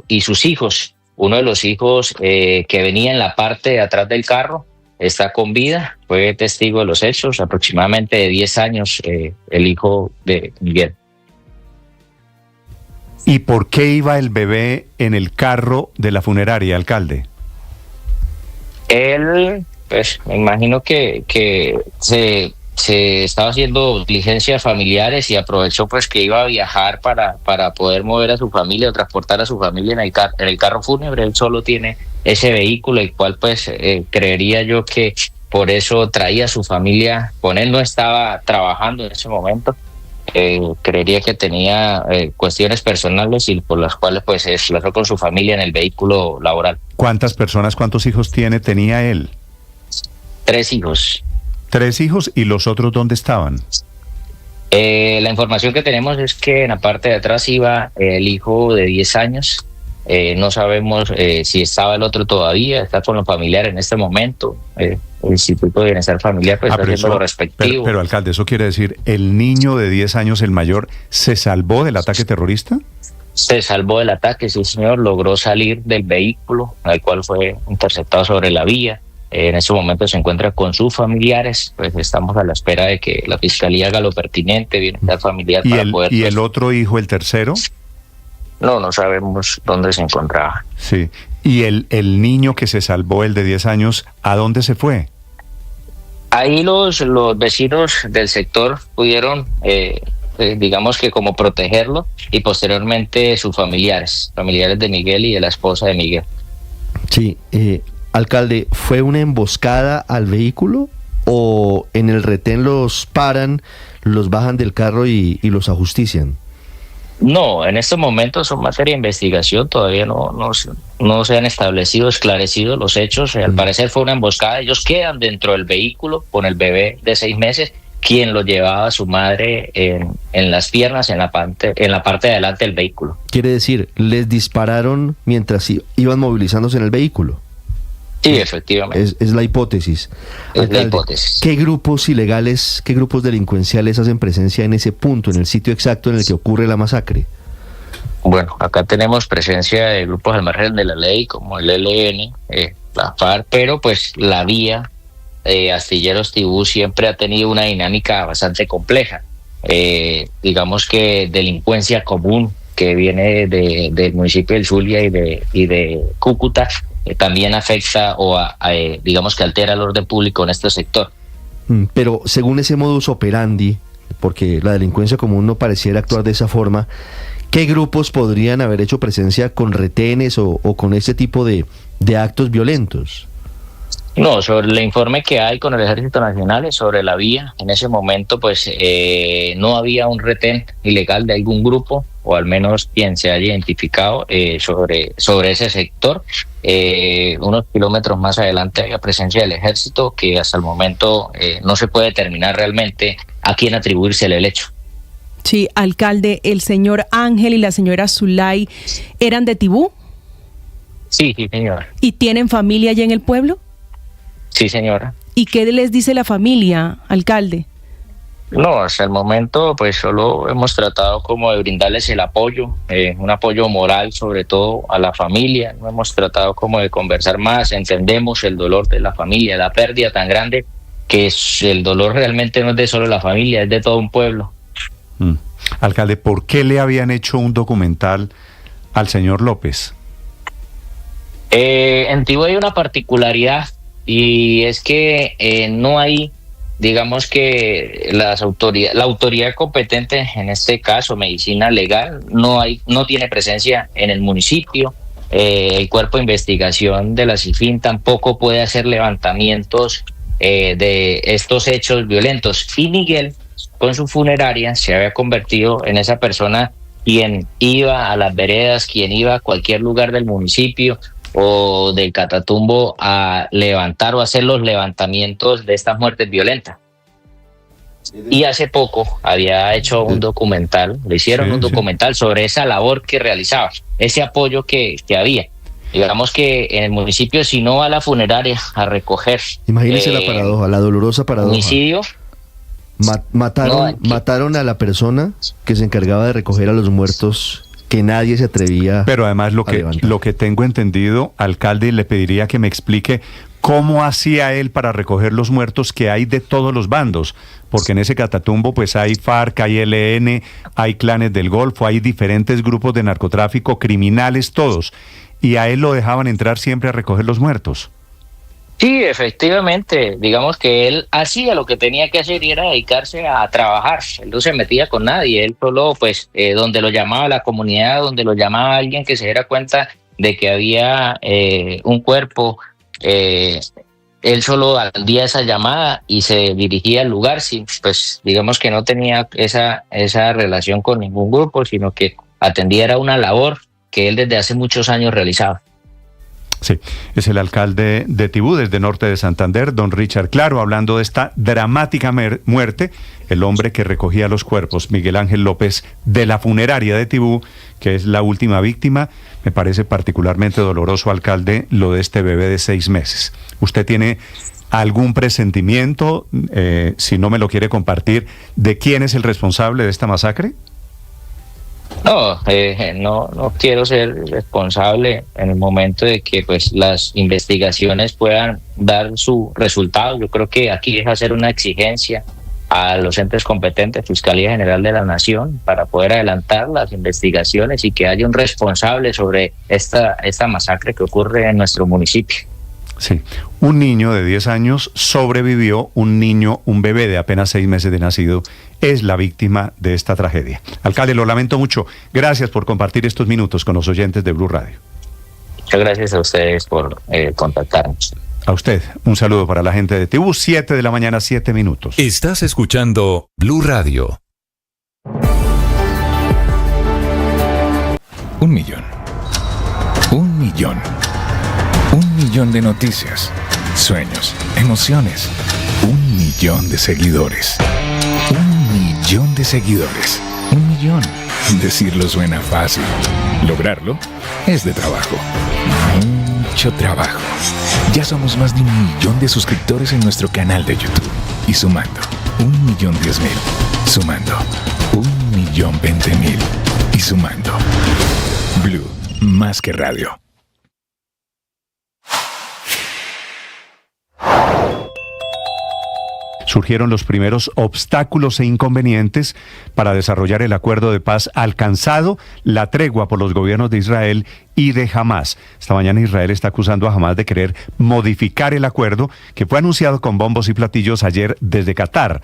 y sus hijos. Uno de los hijos que venía en la parte de atrás del carro está con vida, fue testigo de los hechos, aproximadamente de 10 años, el hijo de Miguel. ¿Y por qué iba el bebé en el carro de la funeraria, alcalde? Él, pues, me imagino que se estaba haciendo diligencias familiares y aprovechó pues que iba a viajar para poder mover a su familia o transportar a su familia en el carro fúnebre. Él solo tiene ese vehículo, el cual pues creería yo que por eso traía a su familia. Con él no estaba trabajando en ese momento. Creería que tenía cuestiones personales y por las cuales pues se desplazó con su familia en el vehículo laboral. ¿Cuántas personas, cuántos hijos tenía él? 3 hijos. 3 hijos, ¿y los otros dónde estaban? La información que tenemos es que en la parte de atrás iba el hijo de 10 años. No sabemos si estaba el otro todavía, está con los familiares en este momento. El Instituto de Bienestar Familiar pues está haciendo lo respectivo. Pero alcalde, ¿eso quiere decir el niño de 10 años, el mayor, se salvó del ataque terrorista? Se salvó del ataque, sí señor, logró salir del vehículo, al cual fue interceptado sobre la vía. En ese momento se encuentra con sus familiares, pues estamos a la espera de que la Fiscalía haga lo pertinente, bienestar familiar, para poder... ¿Y el otro hijo, el tercero? No sabemos dónde se encontraba. Sí. ¿Y el niño que se salvó, el de 10 años, a dónde se fue? Ahí los vecinos del sector pudieron, digamos que como protegerlo, y posteriormente sus familiares de Miguel y de la esposa de Miguel. Sí, alcalde, ¿fue una emboscada al vehículo o en el retén los paran, los bajan del carro y los ajustician? No, en estos momentos son materia de investigación, todavía no se han esclarecido los hechos. Al parecer fue una emboscada. Ellos quedan dentro del vehículo con el bebé de 6 meses, quien lo llevaba a su madre en las piernas, en la parte de adelante del vehículo. Quiere decir, les dispararon mientras iban movilizándose en el vehículo. Sí, efectivamente. Es la hipótesis. Alcalde, la hipótesis. ¿Qué grupos ilegales, qué grupos delincuenciales hacen presencia en ese punto, en el sitio exacto en el que ocurre la masacre? Bueno, acá tenemos presencia de grupos al margen de la ley, como el ELN, la FARC, pero pues la vía Astilleros Tibú siempre ha tenido una dinámica bastante compleja. Digamos que delincuencia común que viene del municipio del Zulia y de Cúcuta, también afecta o digamos que altera el orden público en este sector. Pero según ese modus operandi, porque la delincuencia común no pareciera actuar de esa forma, ¿qué grupos podrían haber hecho presencia con retenes o con este tipo de actos violentos? No, sobre el informe que hay con el Ejército Nacional sobre la vía, en ese momento pues no había un retén ilegal de algún grupo, o al menos quien se haya identificado sobre ese sector. Unos kilómetros más adelante hay la presencia del Ejército, que hasta el momento no se puede determinar realmente a quién atribuírsele el hecho. Sí, alcalde, ¿el señor Ángel y la señora Zulay eran de Tibú? Sí, señora. ¿Y tienen familia allá en el pueblo? Sí, señora. ¿Y qué les dice la familia, alcalde? No, hasta el momento pues solo hemos tratado como de brindarles el apoyo, un apoyo moral sobre todo a la familia. No hemos tratado como de conversar más, entendemos el dolor de la familia, la pérdida tan grande que el dolor realmente no es de solo la familia, es de todo un pueblo. Alcalde, ¿por qué le habían hecho un documental al señor López? En Tibú hay una particularidad, y es que no hay, digamos que la autoridad competente, en este caso medicina legal, no tiene presencia en el municipio. El cuerpo de investigación de la CIFIN tampoco puede hacer levantamientos de estos hechos violentos. Y Miguel, con su funeraria, se había convertido en esa persona quien iba a las veredas, quien iba a cualquier lugar del municipio o del Catatumbo a levantar o hacer los levantamientos de estas muertes violentas. Y hace poco había hecho un documental, le hicieron un documental sobre esa labor que realizaba, ese apoyo que había. Digamos que en el municipio, si no va a la funeraria a recoger... Imagínese la paradoja, la dolorosa paradoja. Homicidio. Mataron a la persona que se encargaba de recoger a los muertos que nadie se atrevía. Pero además a levantar. lo que tengo entendido, alcalde, le pediría que me explique cómo hacía él para recoger los muertos que hay de todos los bandos, porque en ese Catatumbo pues hay FARC, hay ELN, hay clanes del Golfo, hay diferentes grupos de narcotráfico, criminales todos, y a él lo dejaban entrar siempre a recoger los muertos. Sí, efectivamente, digamos que él hacía lo que tenía que hacer y era dedicarse a trabajar, él no se metía con nadie, él solo pues donde lo llamaba la comunidad, donde lo llamaba alguien que se diera cuenta de que había un cuerpo, él solo atendía esa llamada y se dirigía al lugar, sí, pues digamos que no tenía esa relación con ningún grupo, sino que atendía era una labor que él desde hace muchos años realizaba. Sí, es el alcalde de Tibú, desde norte de Santander, don Richard Claro, hablando de esta dramática muerte, el hombre que recogía los cuerpos, Miguel Ángel López, de la funeraria de Tibú, que es la última víctima. Me parece particularmente doloroso, alcalde, lo de este bebé de 6 meses. ¿Usted tiene algún presentimiento, si no me lo quiere compartir, de quién es el responsable de esta masacre? No quiero ser responsable en el momento de que pues las investigaciones puedan dar su resultado. Yo creo que aquí es hacer una exigencia a los entes competentes, Fiscalía General de la Nación, para poder adelantar las investigaciones y que haya un responsable sobre esta masacre que ocurre en nuestro municipio. Sí, un niño de 10 años sobrevivió, un bebé de apenas 6 meses de nacido, es la víctima de esta tragedia. Alcalde, lo lamento mucho. Gracias por compartir estos minutos con los oyentes de Blue Radio. Muchas gracias a ustedes por contactarnos. A usted, un saludo para la gente de Tibú, 7 de la mañana, 7 minutos. Estás escuchando Blue Radio. 1 millón. 1 millón. 1 millón de noticias, sueños, emociones. 1 millón de seguidores. 1 millón de seguidores. 1 millón. Decirlo suena fácil. Lograrlo es de trabajo. Mucho trabajo. Ya somos más de 1 millón de suscriptores en nuestro canal de YouTube. Y sumando, 1.010.000. Sumando, 1.020.000. Y sumando. Blue, más que radio. Surgieron los primeros obstáculos e inconvenientes para desarrollar el acuerdo de paz alcanzado, la tregua por los gobiernos de Israel y de Hamás. Esta mañana Israel está acusando a Hamás de querer modificar el acuerdo que fue anunciado con bombos y platillos ayer desde Qatar.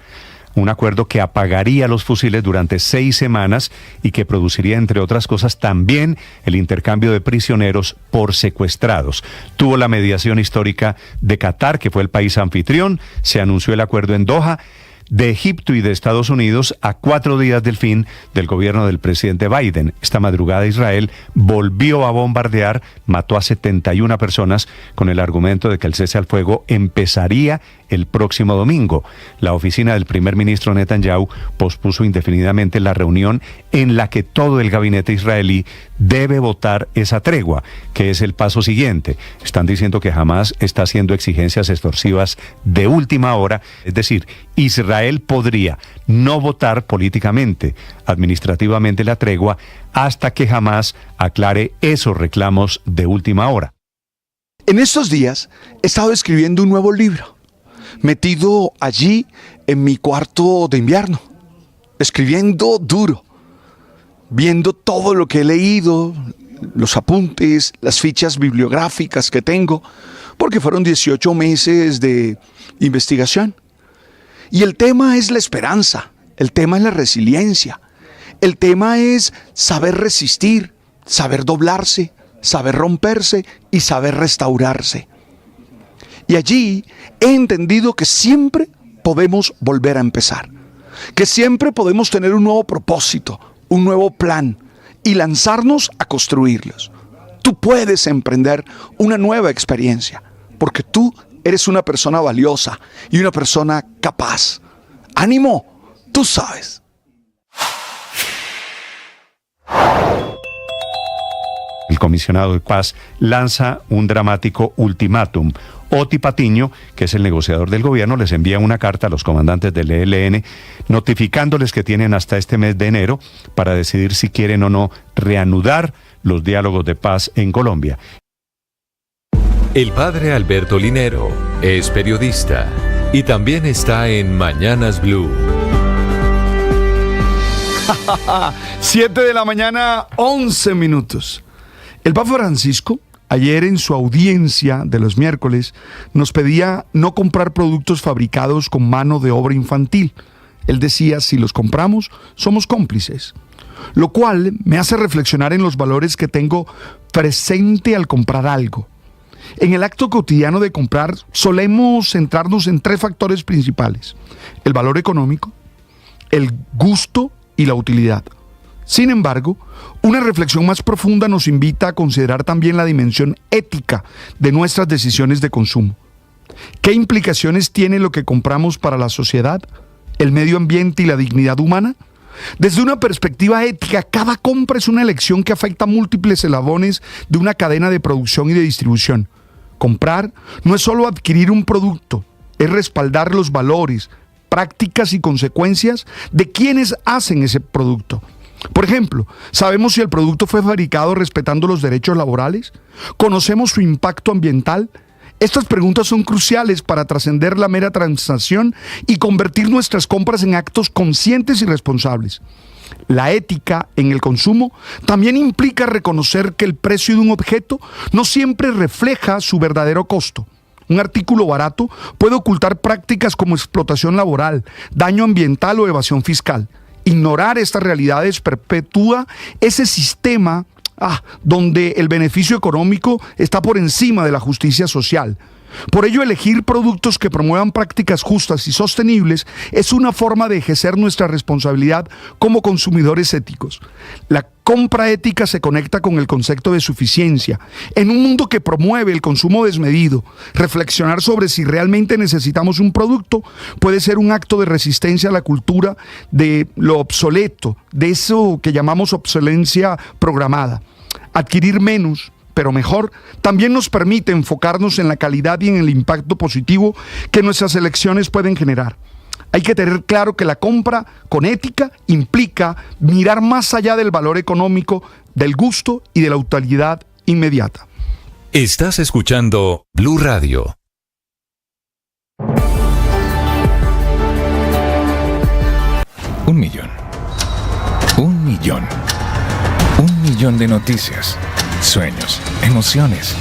Un acuerdo que apagaría los fusiles durante 6 semanas y que produciría, entre otras cosas, también el intercambio de prisioneros por secuestrados. Tuvo la mediación histórica de Qatar, que fue el país anfitrión. Se anunció el acuerdo en Doha. De Egipto y de Estados Unidos a 4 días del fin del gobierno del presidente Biden. Esta madrugada Israel volvió a bombardear, mató a 71 personas con el argumento de que el cese al fuego empezaría el próximo domingo. La oficina del primer ministro Netanyahu pospuso indefinidamente la reunión en la que todo el gabinete israelí debe votar esa tregua, que es el paso siguiente. Están diciendo que Hamás está haciendo exigencias extorsivas de última hora, es decir, Israel podría no votar políticamente, administrativamente la tregua, hasta que Hamás aclare esos reclamos de última hora. En estos días he estado escribiendo un nuevo libro, metido allí en mi cuarto de invierno, escribiendo duro, viendo todo lo que he leído, los apuntes, las fichas bibliográficas que tengo, porque fueron 18 meses de investigación. Y el tema es la esperanza, el tema es la resiliencia, el tema es saber resistir, saber doblarse, saber romperse y saber restaurarse. Y allí he entendido que siempre podemos volver a empezar, que siempre podemos tener un nuevo propósito, un nuevo plan y lanzarnos a construirlos. Tú puedes emprender una nueva experiencia, porque tú eres una persona valiosa y una persona capaz. ¡Ánimo! Tú sabes. comisionado de paz, lanza un dramático ultimátum. Oti Patiño, que es el negociador del gobierno, les envía una carta a los comandantes del ELN notificándoles que tienen hasta este mes de enero para decidir si quieren o no reanudar los diálogos de paz en Colombia. El padre Alberto Linero es periodista y también está en Mañanas Blue. 7 de la mañana, 11 minutos. El Papa Francisco, ayer en su audiencia de los miércoles, nos pedía no comprar productos fabricados con mano de obra infantil. Él decía, si los compramos, somos cómplices. Lo cual me hace reflexionar en los valores que tengo presente al comprar algo. En el acto cotidiano de comprar solemos centrarnos en 3 factores principales: el valor económico, el gusto y la utilidad. Sin embargo, una reflexión más profunda nos invita a considerar también la dimensión ética de nuestras decisiones de consumo. ¿Qué implicaciones tiene lo que compramos para la sociedad, el medio ambiente y la dignidad humana? Desde una perspectiva ética, cada compra es una elección que afecta a múltiples eslabones de una cadena de producción y de distribución. Comprar no es solo adquirir un producto, es respaldar los valores, prácticas y consecuencias de quienes hacen ese producto. Por ejemplo, ¿sabemos si el producto fue fabricado respetando los derechos laborales? ¿Conocemos su impacto ambiental? Estas preguntas son cruciales para trascender la mera transacción y convertir nuestras compras en actos conscientes y responsables. La ética en el consumo también implica reconocer que el precio de un objeto no siempre refleja su verdadero costo. Un artículo barato puede ocultar prácticas como explotación laboral, daño ambiental o evasión fiscal. Ignorar estas realidades perpetúa ese sistema donde el beneficio económico está por encima de la justicia social. Por ello, elegir productos que promuevan prácticas justas y sostenibles es una forma de ejercer nuestra responsabilidad como consumidores éticos. La compra ética se conecta con el concepto de suficiencia. En un mundo que promueve el consumo desmedido, reflexionar sobre si realmente necesitamos un producto puede ser un acto de resistencia a la cultura de lo obsoleto, de eso que llamamos obsolencia programada. Adquirir menos, pero mejor, también nos permite enfocarnos en la calidad y en el impacto positivo que nuestras elecciones pueden generar. Hay que tener claro que la compra con ética implica mirar más allá del valor económico, del gusto y de la utilidad inmediata. Estás escuchando Blue Radio. Un millón. Un millón. Un millón de noticias, sueños, emociones.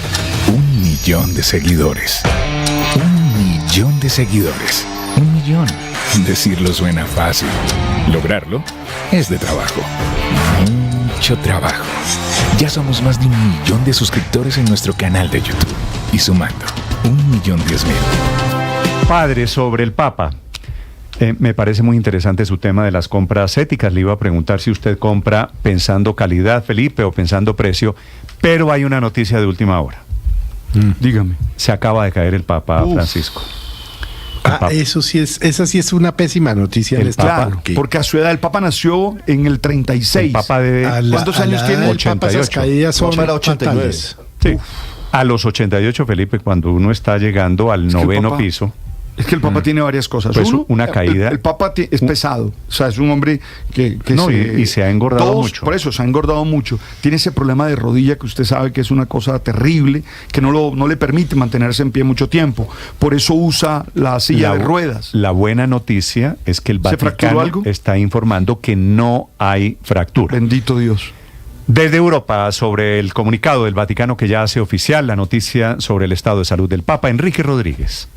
1 millón de seguidores. 1 millón de seguidores. 1 millón. Decirlo suena fácil. Lograrlo es de trabajo. Mucho trabajo. Ya somos más de 1 millón de suscriptores en nuestro canal de YouTube. Y sumando, 1.010.000. Padre, sobre el Papa. Me parece muy interesante su tema de las compras éticas. Le iba a preguntar si usted compra pensando calidad, Felipe, o pensando precio, pero hay una noticia de última hora. Dígame. Se acaba de caer el Papa Francisco. Esa sí es una pésima noticia. Claro, porque a su edad el Papa nació en el 36. El Papa debe... ¿Cuántos años tiene? 88. Esas caídas son para 89. Sí. A los 88, Felipe, cuando uno está llegando al noveno piso... Es que el Papa tiene varias cosas. Pues una caída. El Papa es pesado. O sea, es un hombre que no, y se ha engordado mucho. Por eso, se ha engordado mucho. Tiene ese problema de rodilla que usted sabe que es una cosa terrible, que no le permite mantenerse en pie mucho tiempo. Por eso usa la silla de ruedas. La buena noticia es que el Vaticano está informando que no hay fractura. Bendito Dios. Desde Europa, sobre el comunicado del Vaticano que ya hace oficial la noticia sobre el estado de salud del Papa, Enrique Rodríguez.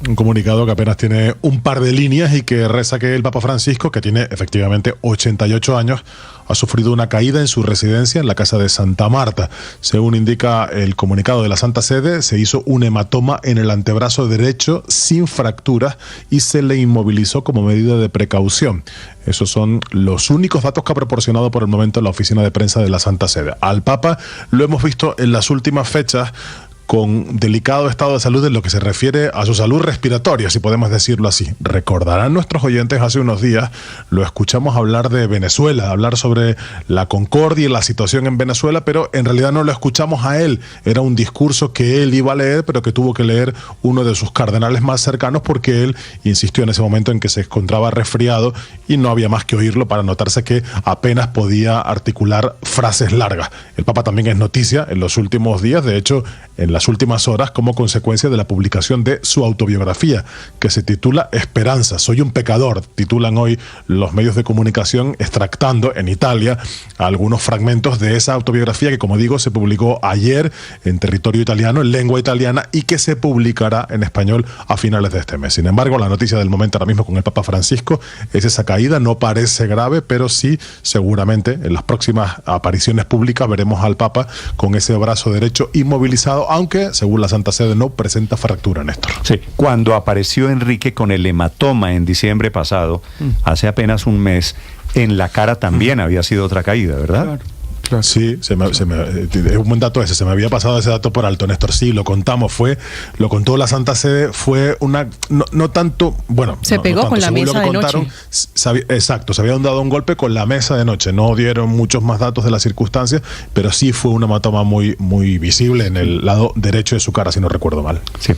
Un comunicado que apenas tiene un par de líneas y que reza que el Papa Francisco, que tiene efectivamente 88 años, ha sufrido una caída en su residencia en la casa de Santa Marta. Según indica el comunicado de la Santa Sede, se hizo un hematoma en el antebrazo derecho sin fracturas y se le inmovilizó como medida de precaución. Esos son los únicos datos que ha proporcionado por el momento la oficina de prensa de la Santa Sede. Al Papa lo hemos visto en las últimas fechas con delicado estado de salud en lo que se refiere a su salud respiratoria, si podemos decirlo así. Recordarán nuestros oyentes, hace unos días lo escuchamos hablar de Venezuela, hablar sobre la concordia y la situación en Venezuela, pero en realidad no lo escuchamos a él. Era un discurso que él iba a leer, pero que tuvo que leer uno de sus cardenales más cercanos, porque él insistió en ese momento en que se encontraba resfriado y no había más que oírlo para notarse que apenas podía articular frases largas. El Papa también es noticia en los últimos días, de hecho en las últimas horas, como consecuencia de la publicación de su autobiografía, que se titula Esperanza, soy un pecador, titulan hoy los medios de comunicación, extractando en Italia algunos fragmentos de esa autobiografía que, como digo, se publicó ayer en territorio italiano, en lengua italiana, y que se publicará en español a finales de este mes. Sin embargo, la noticia del momento ahora mismo con el Papa Francisco es esa caída. No parece grave, pero sí, seguramente en las próximas apariciones públicas veremos al Papa con ese brazo derecho inmovilizado, aunque según la Santa Sede no presenta fractura, Néstor. Sí, cuando apareció Enrique con el hematoma en diciembre pasado, hace apenas un mes, en la cara también había sido otra caída, ¿verdad? Claro. Sí, es un buen dato ese, se me había pasado ese dato por alto, Néstor. Sí, lo contó la Santa Sede, fue una, no tanto, bueno, se pegó tanto, con la mesa de noche. Exacto, se había dado un golpe con la mesa de noche, no dieron muchos más datos de las circunstancias, pero sí fue un hematoma muy, muy visible en el lado derecho de su cara, si no recuerdo mal. Sí,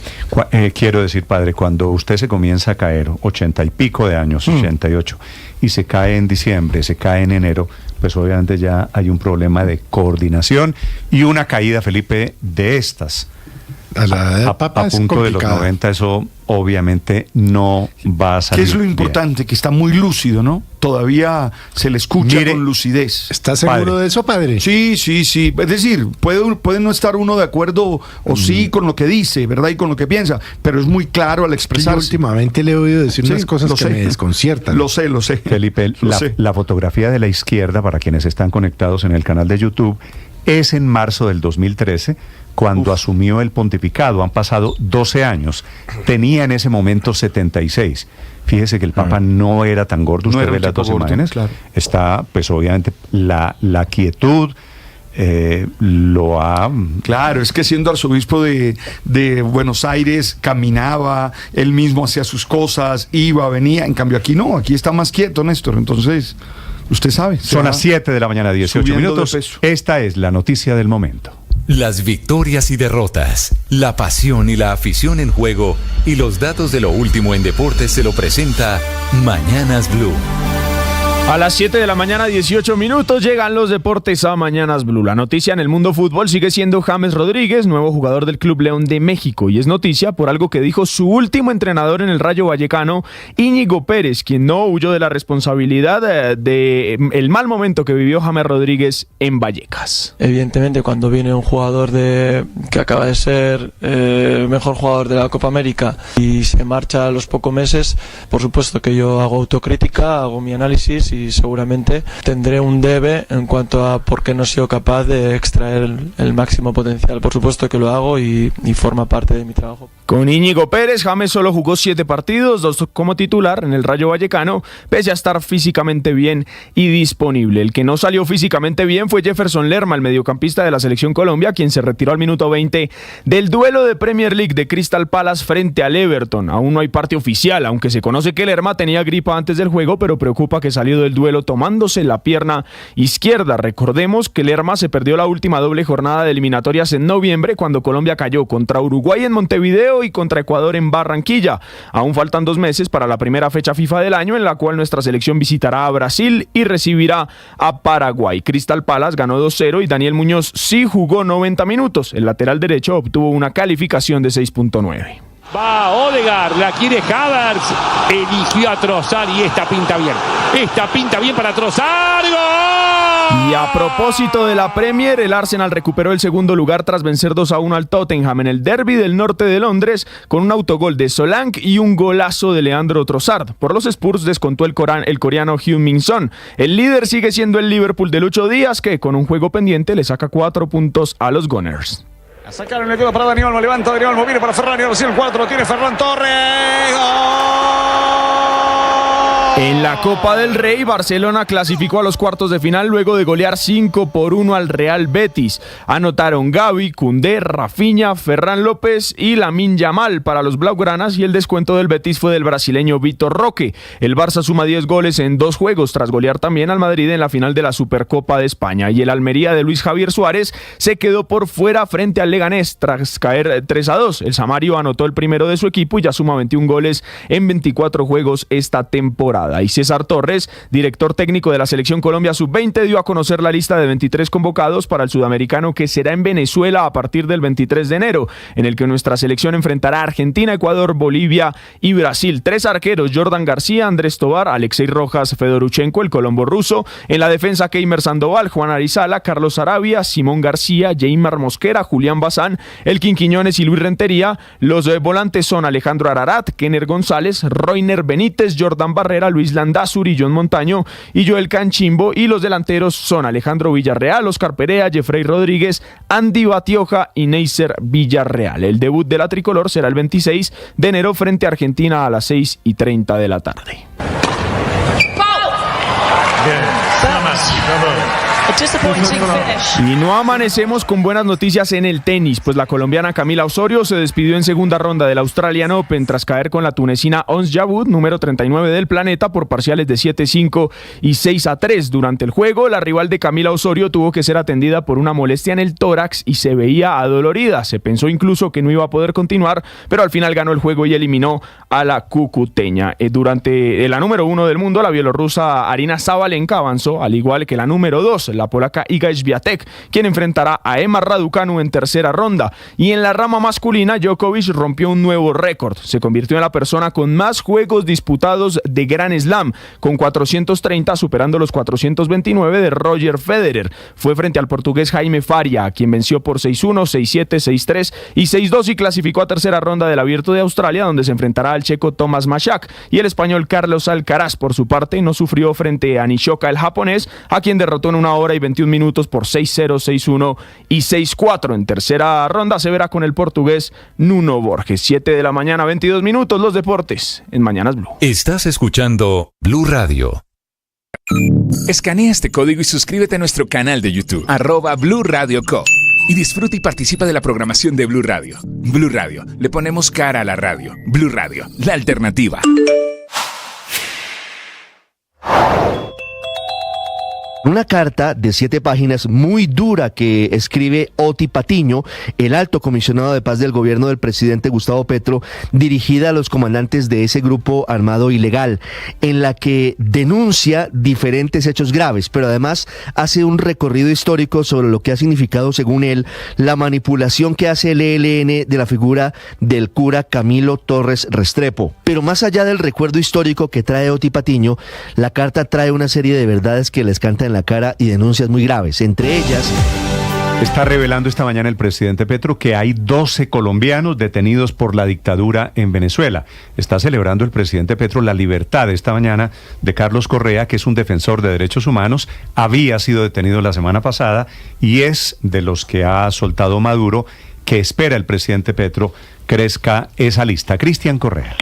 quiero decir, padre, cuando usted se comienza a caer, 80 y pico de años, 88, y se cae en diciembre, se cae en enero, pues obviamente ya hay un problema de coordinación y una caída, Felipe, de estas. A la edad del Papa a punto de los 90, eso obviamente no va a salir. ¿Qué es lo importante? Bien. Que está muy lúcido, ¿no? Todavía se le escucha con lucidez. ¿Estás seguro de eso, padre? Sí. Es decir, puede no estar uno de acuerdo o sí con lo que dice, ¿verdad? Y con lo que piensa, pero es muy claro al expresarse. Yo últimamente le he oído decir unas cosas que me desconciertan. Lo sé. Felipe, la fotografía de la izquierda, para quienes están conectados en el canal de YouTube, es en marzo del 2013, cuando asumió el pontificado. Han pasado 12 años. Tenía en ese momento 76. Fíjese que el Papa no era tan gordo. Usted ve las dos imágenes. Claro. Está, pues obviamente, la quietud. Lo ha... Claro, es que siendo arzobispo de Buenos Aires, caminaba, él mismo hacía sus cosas, iba, venía. En cambio aquí no, aquí está más quieto, Néstor. Entonces, usted sabe. Son las 7 de la mañana, 18 minutos. Esta es la noticia del momento. Las victorias y derrotas, la pasión y la afición en juego y los datos de lo último en deportes se lo presenta Mañanas Blue. A las 7 de la mañana, 18 minutos, llegan los deportes a Mañanas Blue. La noticia en el mundo fútbol sigue siendo James Rodríguez, nuevo jugador del Club León de México. Y es noticia por algo que dijo su último entrenador en el Rayo Vallecano, Íñigo Pérez, quien no huyó de la responsabilidad del mal momento que vivió James Rodríguez en Vallecas. Evidentemente, cuando viene un jugador que acaba de ser el mejor jugador de la Copa América y se marcha a los pocos meses, por supuesto que yo hago autocrítica, hago mi análisis y seguramente tendré un debe en cuanto a por qué no he sido capaz de extraer el máximo potencial. Por supuesto que lo hago y forma parte de mi trabajo. Con Íñigo Pérez, James solo jugó 7 partidos, 2 como titular en el Rayo Vallecano, pese a estar físicamente bien y disponible. El que no salió físicamente bien fue Jefferson Lerma, el mediocampista de la Selección Colombia, quien se retiró al minuto 20 del duelo de Premier League de Crystal Palace frente al Everton. Aún no hay parte oficial, aunque se conoce que Lerma tenía gripa antes del juego, pero preocupa que salió del duelo tomándose la pierna izquierda. Recordemos que Lerma se perdió la última doble jornada de eliminatorias en noviembre, cuando Colombia cayó contra Uruguay en Montevideo y contra Ecuador en Barranquilla. Aún faltan 2 meses para la primera fecha FIFA del año, en la cual nuestra selección visitará a Brasil y recibirá a Paraguay. Crystal Palace ganó 2-0 y Daniel Muñoz sí jugó 90 minutos. El lateral derecho obtuvo una calificación de 6.9. Va Odegaard, la quiere Havertz, eligió a Trossard y esta pinta bien para Trossard. ¡Gol! Y a propósito de la Premier, el Arsenal recuperó el segundo lugar tras vencer 2-1 al Tottenham en el derbi del norte de Londres, con un autogol de Solanke y un golazo de Leandro Trossard. Por los Spurs descontó el coreano Heung-min Son. El líder sigue siendo el Liverpool de Lucho Díaz, que con un juego pendiente le saca 4 puntos a los Gunners. A sacar el quedo para Dani Olmo, levanta Dani Olmo, viene para Ferran y ahora sí el 4 lo tiene Ferran Torres. ¡Gol! En la Copa del Rey, Barcelona clasificó a los cuartos de final luego de golear 5-1 al Real Betis. Anotaron Gavi, Koundé, Rafinha, Ferran López y Lamine Yamal para los blaugranas, y el descuento del Betis fue del brasileño Vitor Roque. El Barça suma 10 goles en 2 juegos tras golear también al Madrid en la final de la Supercopa de España, y el Almería de Luis Javier Suárez se quedó por fuera frente al Leganés tras caer 3-2. El Samario anotó el primero de su equipo y ya suma 21 goles en 24 juegos esta temporada. Y César Torres, director técnico de la Selección Colombia Sub-20, dio a conocer la lista de 23 convocados para el sudamericano que será en Venezuela a partir del 23 de enero, en el que nuestra selección enfrentará a Argentina, Ecuador, Bolivia y Brasil. 3 arqueros: Jordan García, Andrés Tobar, Alexei Rojas, Fedoruchenko, el colombo ruso. En la defensa, Keimer Sandoval, Juan Arizala, Carlos Arabia, Simón García, Yeimar Mosquera, Julián Bazán, Elkin Quiñones y Luis Rentería. Los volantes son Alejandro Ararat, Kenner González, Roiner Benítez, Jordan Barrera, Luis Landázuri, John Montaño y Joel Canchimbo, y los delanteros son Alejandro Villarreal, Oscar Perea, Jeffrey Rodríguez, Andy Batioja y Neisser Villarreal. El debut de la tricolor será el 26 de enero frente a Argentina a las 6:30 de la tarde. Y no amanecemos con buenas noticias en el tenis, pues la colombiana Camila Osorio se despidió en segunda ronda del Australian Open tras caer con la tunecina Ons Jabeur, número 39 del planeta, por parciales de 7-5 y 6-3. Durante el juego, la rival de Camila Osorio tuvo que ser atendida por una molestia en el tórax y se veía adolorida. Se pensó incluso que no iba a poder continuar, pero al final ganó el juego y eliminó a la cucuteña. Durante la número 1 del mundo, la bielorrusa Arina Sabalenka avanzó, al igual que la número 2, la polaca Iga Swiatek, quien enfrentará a Emma Raducanu en tercera ronda. Y en la rama masculina, Djokovic rompió un nuevo récord. Se convirtió en la persona con más juegos disputados de Grand Slam, con 430, superando los 429 de Roger Federer. Fue frente al portugués Jaime Faria, a quien venció por 6-1, 6-7, 6-3 y 6-2, y clasificó a tercera ronda del Abierto de Australia, donde se enfrentará al checo Tomás Machak. Y el español Carlos Alcaraz, por su parte, no sufrió frente a Nishoka, el japonés, a quien derrotó en 1 hora y 21 minutos por 6-0, 6-1 y 6-4. En tercera ronda se verá con el portugués Nuno Borges. 7 de la mañana, 22 minutos, los deportes en Mañanas Blue. Estás escuchando Blue Radio. Escanea este código y suscríbete a nuestro canal de YouTube, @Blue Radio Co. Y disfruta y participa de la programación de Blue Radio. Blue Radio, le ponemos cara a la radio. Blue Radio, la alternativa. Una carta de 7 páginas muy dura que escribe Oti Patiño, el alto comisionado de paz del gobierno del presidente Gustavo Petro, dirigida a los comandantes de ese grupo armado ilegal, en la que denuncia diferentes hechos graves, pero además hace un recorrido histórico sobre lo que ha significado, según él, la manipulación que hace el ELN de la figura del cura Camilo Torres Restrepo. Pero más allá del recuerdo histórico que trae Oti Patiño, la carta trae una serie de verdades que les canta en la cara y denuncias muy graves. Entre ellas, está revelando esta mañana el presidente Petro que hay 12 colombianos detenidos por la dictadura en Venezuela. Está celebrando el presidente Petro la libertad esta mañana de Carlos Correa, que es un defensor de derechos humanos, había sido detenido la semana pasada y es de los que ha soltado Maduro, que espera el presidente Petro crezca esa lista. Cristian Correa.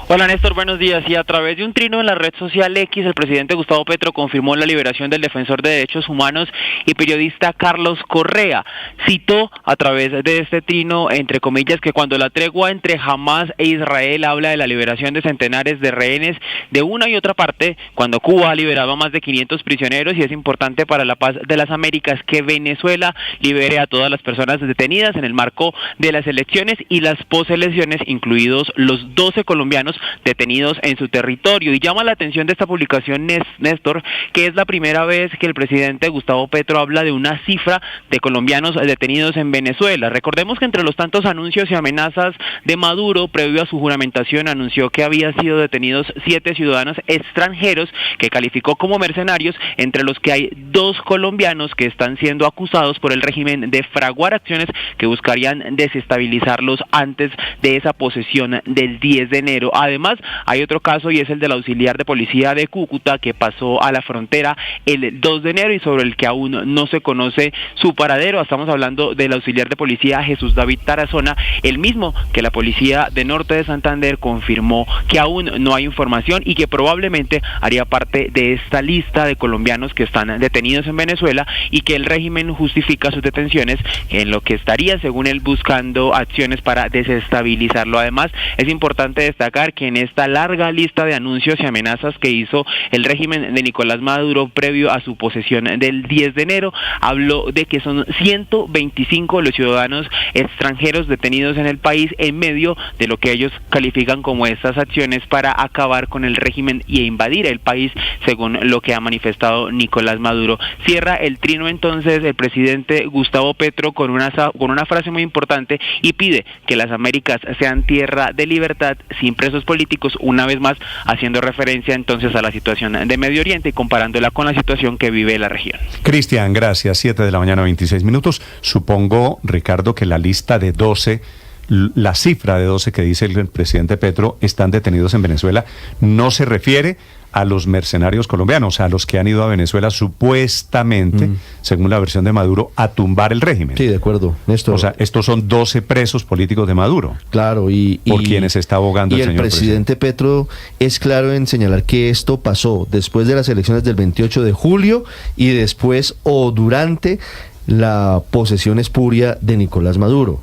Hola Néstor, buenos días. Y a través de un trino en la red social X, el presidente Gustavo Petro confirmó la liberación del defensor de derechos humanos y periodista Carlos Correa. Citó a través de este trino, entre comillas, que cuando la tregua entre Hamás e Israel habla de la liberación de centenares de rehenes de una y otra parte, cuando Cuba ha liberado a más de 500 prisioneros y es importante para la paz de las Américas que Venezuela libere a todas las personas detenidas en el marco de las elecciones y las poselecciones, incluidos los 12 colombianos detenidos en su territorio. Y llama la atención de esta publicación, Néstor, que es la primera vez que el presidente Gustavo Petro habla de una cifra de colombianos detenidos en Venezuela. Recordemos que entre los tantos anuncios y amenazas de Maduro, previo a su juramentación, anunció que había sido detenidos 7 ciudadanos extranjeros que calificó como mercenarios, entre los que hay 2 colombianos que están siendo acusados por el régimen de fraguar acciones que buscarían desestabilizarlos antes de esa posesión del 10 de enero. Además, hay otro caso y es el del auxiliar de policía de Cúcuta que pasó a la frontera el 2 de enero y sobre el que aún no se conoce su paradero. Estamos hablando del auxiliar de policía Jesús David Tarazona, el mismo que la policía de Norte de Santander confirmó que aún no hay información y que probablemente haría parte de esta lista de colombianos que están detenidos en Venezuela y que el régimen justifica sus detenciones en lo que estaría, según él, buscando acciones para desestabilizarlo. Además, es importante destacar que en esta larga lista de anuncios y amenazas que hizo el régimen de Nicolás Maduro previo a su posesión del 10 de enero, habló de que son 125 los ciudadanos extranjeros detenidos en el país en medio de lo que ellos califican como estas acciones para acabar con el régimen y invadir el país, según lo que ha manifestado Nicolás Maduro. Cierra el trino entonces el presidente Gustavo Petro con una frase muy importante y pide que las Américas sean tierra de libertad sin presos políticos, una vez más haciendo referencia entonces a la situación de Medio Oriente y comparándola con la situación que vive la región. Cristian, gracias. 7:26 a.m. Supongo, Ricardo, que la lista de 12, la cifra de 12 que dice el presidente Petro están detenidos en Venezuela, no se refiere a los mercenarios colombianos, a los que han ido a Venezuela supuestamente, según la versión de Maduro, a tumbar el régimen. Sí, de acuerdo, Néstor. O sea, estos son 12 presos políticos de Maduro. Claro, por quienes está abogando el señor presidente Petro es claro en señalar que esto pasó después de las elecciones del 28 de julio y después o durante la posesión espuria de Nicolás Maduro.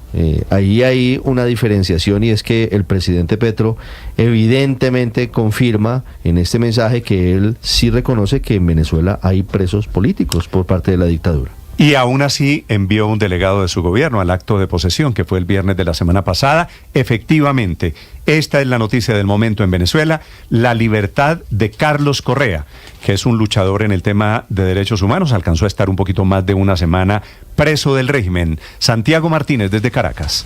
Ahí hay una diferenciación y es que el presidente Petro evidentemente confirma en este mensaje que él sí reconoce que en Venezuela hay presos políticos por parte de la dictadura. Y aún así envió un delegado de su gobierno al acto de posesión que fue el viernes de la semana pasada. Efectivamente, esta es la noticia del momento en Venezuela, la libertad de Carlos Correa, que es un luchador en el tema de derechos humanos. Alcanzó a estar un poquito más de una semana preso del régimen. Santiago Martínez desde Caracas.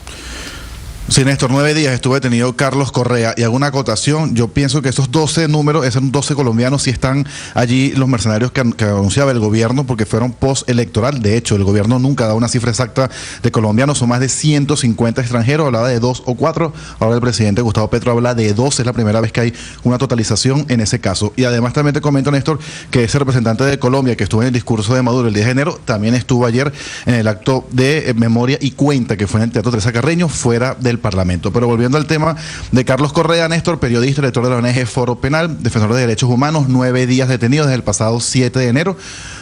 Sí, Néstor, 9 días estuvo detenido Carlos Correa y hago una acotación. Yo pienso que esos 12 números, esos 12 colombianos, sí están allí los mercenarios que anunciaba el gobierno porque fueron post-electoral. De hecho, el gobierno nunca da una cifra exacta de colombianos, son más de 150 extranjeros, hablaba de 2 o 4, ahora el presidente Gustavo Petro habla de 12, es la primera vez que hay una totalización en ese caso. Y además también te comento, Néstor, que ese representante de Colombia que estuvo en el discurso de Maduro el 10 de enero, también estuvo ayer en el acto de memoria y cuenta que fue en el Teatro Teresa Carreño, fuera del Parlamento. Pero volviendo al tema de Carlos Correa, Néstor, periodista, director de la ONG Foro Penal, defensor de derechos humanos, 9 días detenido desde el pasado 7 de enero.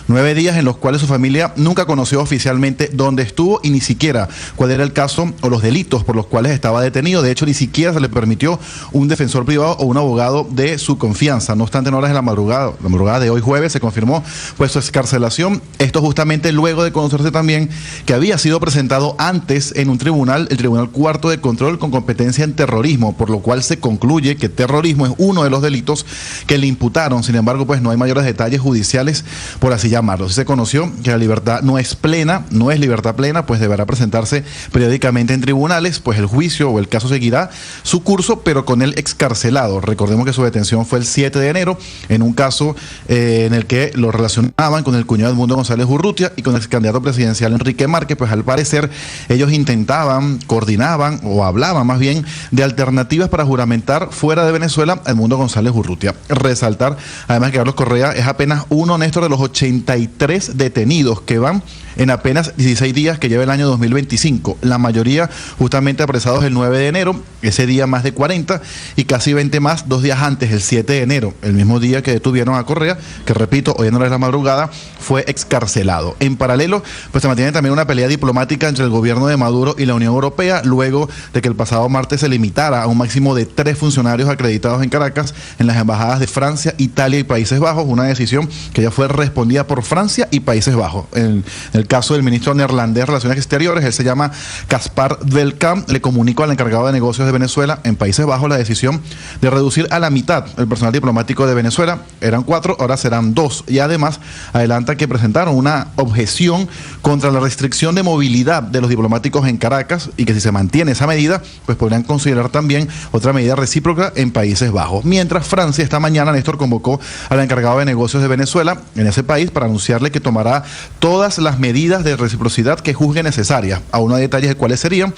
9 días en los cuales su familia nunca conoció oficialmente dónde estuvo y ni siquiera cuál era el caso o los delitos por los cuales estaba detenido. De hecho, ni siquiera se le permitió un defensor privado o un abogado de su confianza. No obstante, en horas de la madrugada de hoy jueves se confirmó pues su excarcelación. Esto justamente luego de conocerse también que había sido presentado antes en un tribunal, el Tribunal Cuarto de Control con competencia en terrorismo, por lo cual se concluye que terrorismo es uno de los delitos que le imputaron. Sin embargo, pues no hay mayores detalles judiciales, por así llamarlo. Si se conoció que la libertad no es libertad plena, pues deberá presentarse periódicamente en tribunales, pues el juicio o el caso seguirá su curso, pero con el excarcelado. Recordemos que su detención fue el 7 de enero, en un caso en el que lo relacionaban con el cuñado Edmundo González Urrutia y con el ex candidato presidencial Enrique Márquez. Pues al parecer ellos intentaban, coordinaban o hablaban más bien de alternativas para juramentar fuera de Venezuela a Edmundo González Urrutia. Resaltar además que Carlos Correa es apenas uno, Néstor, de los 83 detenidos que van en apenas 16 días que lleva el año 2025. La mayoría justamente apresados el 9 de enero, ese día más de 40 y casi 20 más 2 días antes, el 7 de enero, el mismo día que detuvieron a Correa, que repito, hoy en horas de la madrugada fue excarcelado. En paralelo, pues se mantiene también una pelea diplomática entre el gobierno de Maduro y la Unión Europea, luego de que el pasado martes se limitara a un máximo de 3 funcionarios acreditados en Caracas en las embajadas de Francia, Italia y Países Bajos, una decisión que ya fue respondida por Francia y Países Bajos. En el caso del ministro neerlandés de Relaciones Exteriores, él se llama Caspar Velkamp, le comunicó al encargado de negocios de Venezuela en Países Bajos la decisión de reducir a la mitad el personal diplomático de Venezuela. Eran 4, ahora serán 2. Y además adelanta que presentaron una objeción contra la restricción de movilidad de los diplomáticos en Caracas y que si se mantiene esa medida, pues podrían considerar también otra medida recíproca en Países Bajos. Mientras Francia esta mañana, Néstor, convocó al encargado de negocios de Venezuela en ese país para anunciarle que tomará todas las medidas de reciprocidad que juzgue necesarias. Aún no hay detalles de cuáles serían,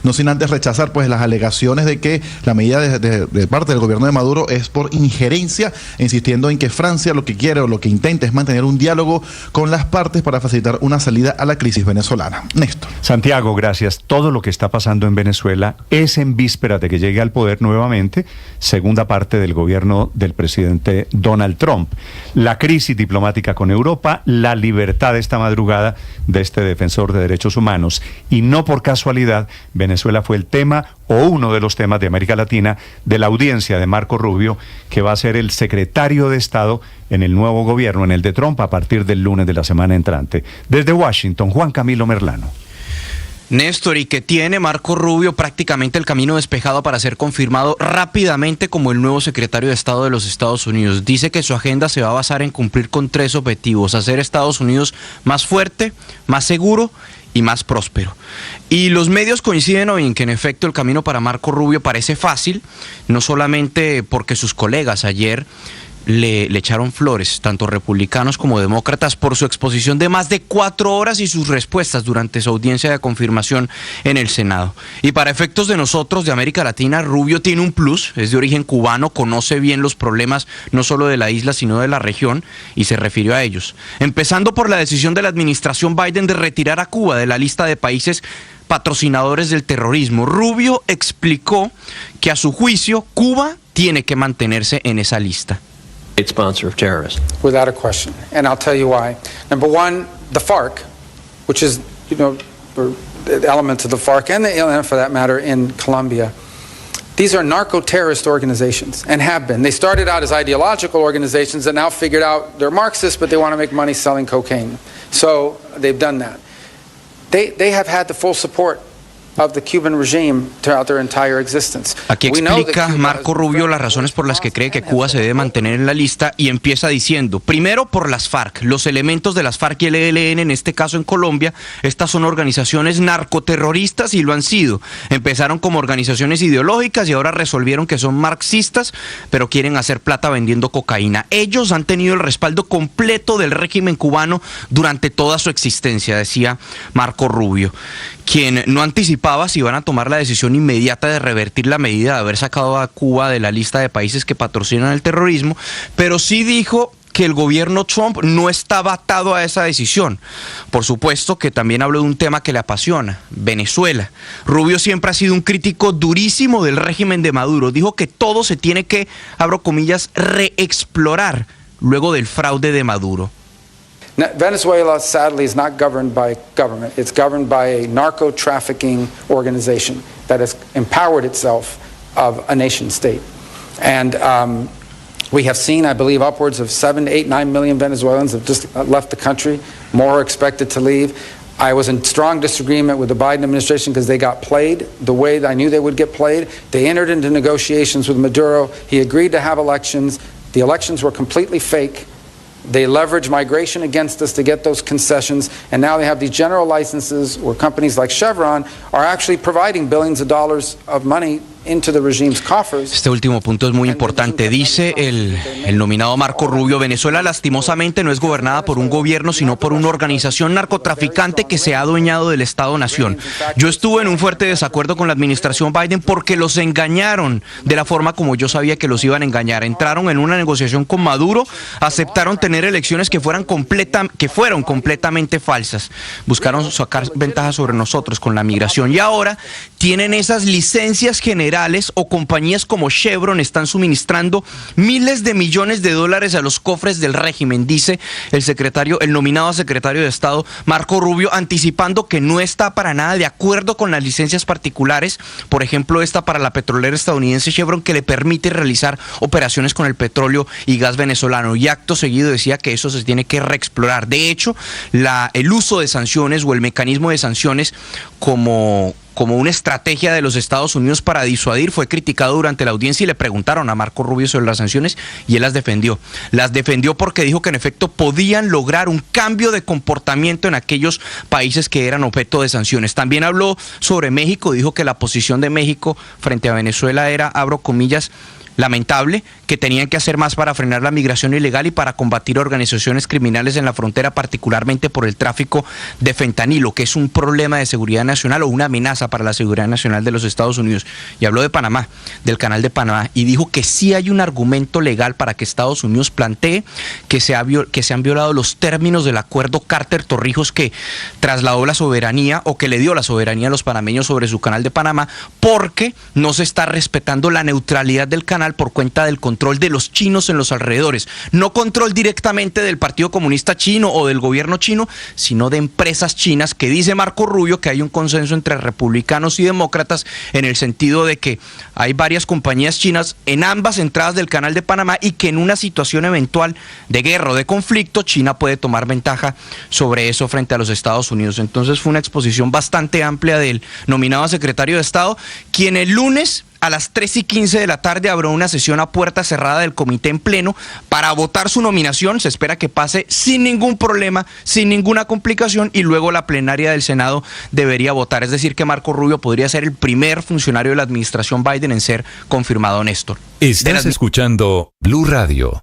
no sin antes rechazar pues las alegaciones de que la medida de parte del gobierno de Maduro es por injerencia, insistiendo en que Francia lo que quiere o lo que intenta es mantener un diálogo con las partes para facilitar una salida a la crisis venezolana. Néstor. Santiago, gracias. Todo lo que está pasando en Venezuela es en vísperas de que llegue al poder nuevamente segunda parte del gobierno del presidente Donald Trump. La crisis diplomática con Europa, la libertad esta madrugada de este defensor de derechos humanos. Y no por casualidad, Venezuela fue el tema o uno de los temas de América Latina de la audiencia de Marco Rubio, que va a ser el secretario de Estado en el nuevo gobierno, en el de Trump, a partir del lunes de la semana entrante. Desde Washington, Juan Camilo Merlano. Néstor, y que tiene Marco Rubio prácticamente el camino despejado para ser confirmado rápidamente como el nuevo secretario de Estado de los Estados Unidos. Dice que su agenda se va a basar en cumplir con 3 objetivos: hacer Estados Unidos más fuerte, más seguro y más próspero. Y los medios coinciden hoy en que en efecto el camino para Marco Rubio parece fácil, no solamente porque sus colegas ayer le echaron flores, tanto republicanos como demócratas, por su exposición de más de 4 horas y sus respuestas durante su audiencia de confirmación en el Senado. Y para efectos de nosotros, de América Latina, Rubio tiene un plus, es de origen cubano, conoce bien los problemas no solo de la isla, sino de la región, y se refirió a ellos. Empezando por la decisión de la administración Biden de retirar a Cuba de la lista de países patrocinadores del terrorismo. Rubio explicó que a su juicio, Cuba tiene que mantenerse en esa lista. Sponsor of terrorists. Without a question, and I'll tell you why. Number one, the FARC, which is, the elements of the FARC and the ALN for that matter in Colombia. These are narco-terrorist organizations and have been. They started out as ideological organizations that now figured out they're Marxists, but they want to make money selling cocaine. So they've done that. They have had the full support of the Cuban regime throughout their entire existence. Aquí explica Marco Rubio las razones por las que cree que Cuba se debe mantener en la lista y empieza diciendo: primero, por las FARC, los elementos de las FARC y el ELN, en este caso en Colombia. Estas son organizaciones narcoterroristas y lo han sido. Empezaron como organizaciones ideológicas y ahora resolvieron que son marxistas, pero quieren hacer plata vendiendo cocaína. Ellos han tenido el respaldo completo del régimen cubano durante toda su existencia, decía Marco Rubio, quien no anticipaba si iban a tomar la decisión inmediata de revertir la medida de haber sacado a Cuba de la lista de países que patrocinan el terrorismo, pero sí dijo que el gobierno Trump no estaba atado a esa decisión. Por supuesto que también habló de un tema que le apasiona: Venezuela. Rubio siempre ha sido un crítico durísimo del régimen de Maduro. Dijo que todo se tiene que, abro comillas, reexplorar luego del fraude de Maduro. Venezuela, sadly, is not governed by government. It's governed by a narco-trafficking organization that has empowered itself of a nation state. And we have seen, I believe, upwards of 7, 8, 9 million Venezuelans have just left the country. More are expected to leave. I was in strong disagreement with the Biden administration because they got played the way that I knew they would get played. They entered into negotiations with Maduro. He agreed to have elections. The elections were completely fake. They leveraged migration against us to get those concessions, and now they have these general licenses where companies like Chevron are actually providing billions of dollars of money into the regime's coffers. Este último punto es muy importante. Dice el nominado Marco Rubio: Venezuela lastimosamente no es gobernada por un gobierno, sino por una organización narcotraficante que se ha adueñado del Estado-Nación. Yo estuve en un fuerte desacuerdo con la administración Biden porque los engañaron de la forma como yo sabía que los iban a engañar. Entraron en una negociación con Maduro, aceptaron tener elecciones que fueron completamente falsas. Buscaron sacar ventajas sobre nosotros con la migración y ahora tienen esas licencias generales, o compañías como Chevron están suministrando miles de millones de dólares a los cofres del régimen, dice el nominado secretario de Estado Marco Rubio, anticipando que no está para nada de acuerdo con las licencias particulares, por ejemplo esta para la petrolera estadounidense Chevron, que le permite realizar operaciones con el petróleo y gas venezolano, y acto seguido decía que eso se tiene que reexplorar. De hecho, el uso de sanciones o el mecanismo de sanciones como una estrategia de los Estados Unidos para disuadir fue criticado durante la audiencia, y le preguntaron a Marco Rubio sobre las sanciones y él las defendió. Las defendió porque dijo que en efecto podían lograr un cambio de comportamiento en aquellos países que eran objeto de sanciones. También habló sobre México, dijo que la posición de México frente a Venezuela era, abro comillas, lamentable, que tenían que hacer más para frenar la migración ilegal y para combatir organizaciones criminales en la frontera, particularmente por el tráfico de fentanilo, que es un problema de seguridad nacional o una amenaza para la seguridad nacional de los Estados Unidos. Y habló de Panamá, del canal de Panamá, y dijo que sí hay un argumento legal para que Estados Unidos plantee que se han violado los términos del acuerdo Carter-Torrijos, que trasladó la soberanía o que le dio la soberanía a los panameños sobre su canal de Panamá, porque no se está respetando la neutralidad del canal por cuenta del control de los chinos en los alrededores. No control directamente del Partido Comunista Chino o del gobierno chino, sino de empresas chinas, que dice Marco Rubio que hay un consenso entre republicanos y demócratas en el sentido de que hay varias compañías chinas en ambas entradas del canal de Panamá y que en una situación eventual de guerra o de conflicto, China puede tomar ventaja sobre eso frente a los Estados Unidos. Entonces fue una exposición bastante amplia del nominado a secretario de Estado, quien el lunes a las 3:15 de la tarde habrá una sesión a puerta cerrada del comité en pleno para votar su nominación. Se espera que pase sin ningún problema, sin ninguna complicación, y luego la plenaria del Senado debería votar. Es decir, que Marco Rubio podría ser el primer funcionario de la administración Biden en ser confirmado, Néstor. Estás escuchando Blue Radio.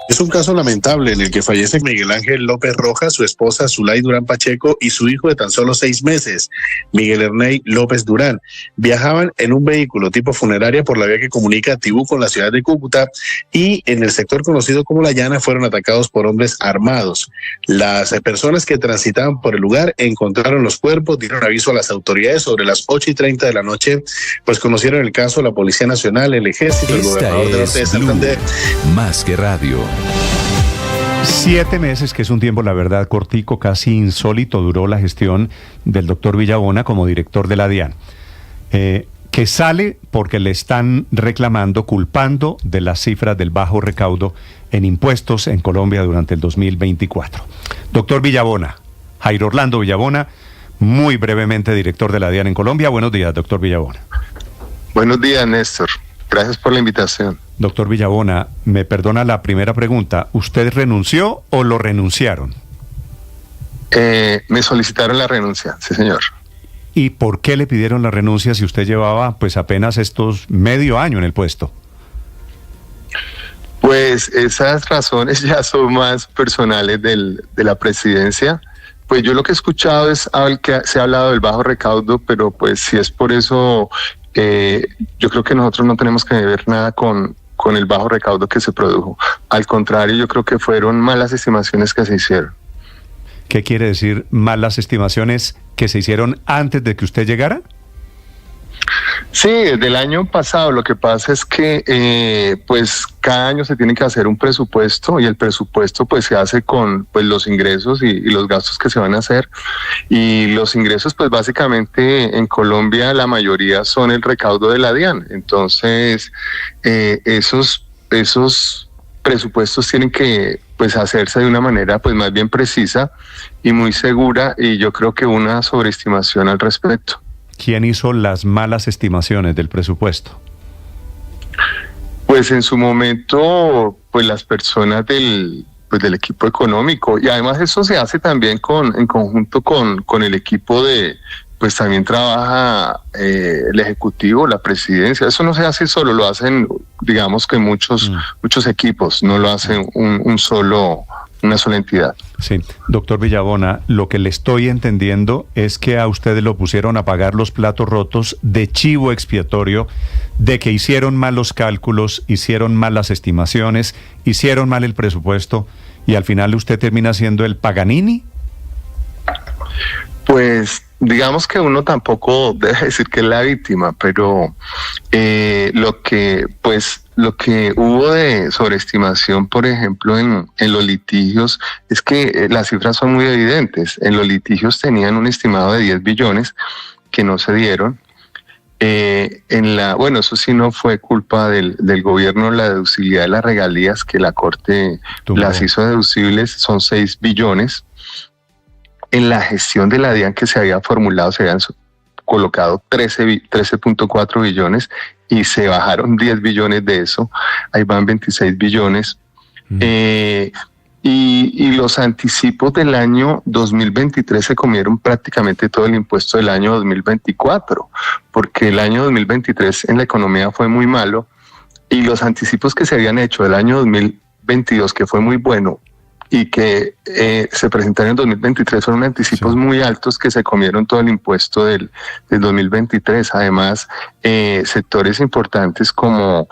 Es un caso lamentable en el que fallece Miguel Ángel López Rojas, su esposa Zulay Durán Pacheco y su hijo de tan solo 6 meses, Miguel Erney López Durán. Viajaban en un vehículo tipo funeraria por la vía que comunica Tibú con la ciudad de Cúcuta, y en el sector conocido como La Llana fueron atacados por hombres armados. Las personas que transitaban por el lugar encontraron los cuerpos, dieron aviso a las autoridades sobre las 8:30 de la noche, pues conocieron el caso la Policía Nacional, el Ejército, el gobernador de Norte de Santander. Más que radio. 7 meses, que es un tiempo, la verdad, cortico, casi insólito, duró la gestión del doctor Villabona como director de la DIAN, que sale porque le están reclamando, culpando de las cifras del bajo recaudo en impuestos en Colombia durante el 2024. Doctor Villabona, Jairo Orlando Villabona, muy brevemente director de la DIAN en Colombia. Buenos días, doctor Villabona. Buenos días, Néstor. Gracias por la invitación. Doctor Villabona, me perdona la primera pregunta. ¿Usted renunció o lo renunciaron? Me solicitaron la renuncia, sí, señor. ¿Y por qué le pidieron la renuncia si usted llevaba pues apenas estos medio año en el puesto? Pues esas razones ya son más personales de la presidencia. Pues yo lo que he escuchado es que se ha hablado del bajo recaudo, pero pues si es por eso, yo creo que nosotros no tenemos que ver nada con el bajo recaudo que se produjo. Al contrario, yo creo que fueron malas estimaciones que se hicieron. ¿Qué quiere decir malas estimaciones que se hicieron antes de que usted llegara? Sí, desde el año pasado. Lo que pasa es que pues cada año se tiene que hacer un presupuesto, y el presupuesto pues se hace con pues los ingresos y los gastos que se van a hacer, y los ingresos pues básicamente en Colombia la mayoría son el recaudo de la DIAN. Entonces esos presupuestos tienen que pues hacerse de una manera pues más bien precisa y muy segura, y yo creo que una sobreestimación al respecto. ¿Quién hizo las malas estimaciones del presupuesto? Pues en su momento, pues las personas del equipo económico, y además eso se hace también en conjunto con el equipo pues también trabaja el Ejecutivo, la Presidencia. Eso no se hace solo, lo hacen, digamos que muchos equipos, no lo hacen una sola entidad. Sí, doctor Villabona, lo que le estoy entendiendo es que a ustedes lo pusieron a pagar los platos rotos de chivo expiatorio, de que hicieron mal los cálculos, hicieron mal las estimaciones, hicieron mal el presupuesto, y al final usted termina siendo el Paganini. Pues digamos que uno tampoco debe decir que es la víctima, pero lo que hubo de sobreestimación, por ejemplo, en los litigios, es que las cifras son muy evidentes. En los litigios tenían un estimado de 10 billones que no se dieron. Eso sí no fue culpa del gobierno, la deducibilidad de las regalías, que la Corte las hizo deducibles, son 6 billones. En la gestión de la DIAN que se había formulado se habían colocado 13.4 billones y se bajaron 10 billones de eso, ahí van 26 billones. Y los anticipos del año 2023 se comieron prácticamente todo el impuesto del año 2024, porque el año 2023 en la economía fue muy malo y los anticipos que se habían hecho del año 2022, que fue muy bueno, y que se presentaron en 2023 fueron anticipos muy altos que se comieron todo el impuesto del 2023. Además, sectores importantes como,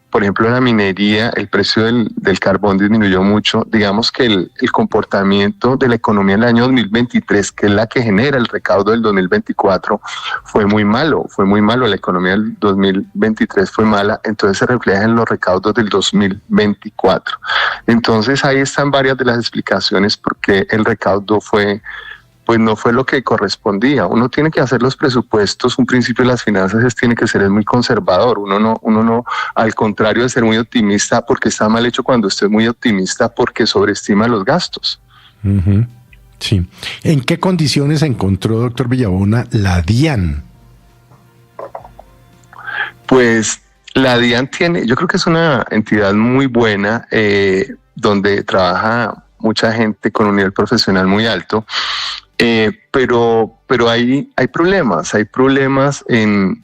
por ejemplo, la minería, el precio del carbón disminuyó mucho. Digamos que el comportamiento de la economía del año 2023, que es la que genera el recaudo del 2024, fue muy malo. La economía del 2023 fue mala, entonces se refleja en los recaudos del 2024. Entonces ahí están varias de las explicaciones por qué el recaudo no fue lo que correspondía. Uno tiene que hacer los presupuestos, un principio de las finanzas tiene que ser muy conservador. Uno no, al contrario de ser muy optimista, porque está mal hecho cuando usted es muy optimista porque sobreestima los gastos. Uh-huh. Sí. ¿En qué condiciones encontró, doctor Villabona, la DIAN? Pues la DIAN yo creo que es una entidad muy buena, donde trabaja mucha gente con un nivel profesional muy alto. Pero hay problemas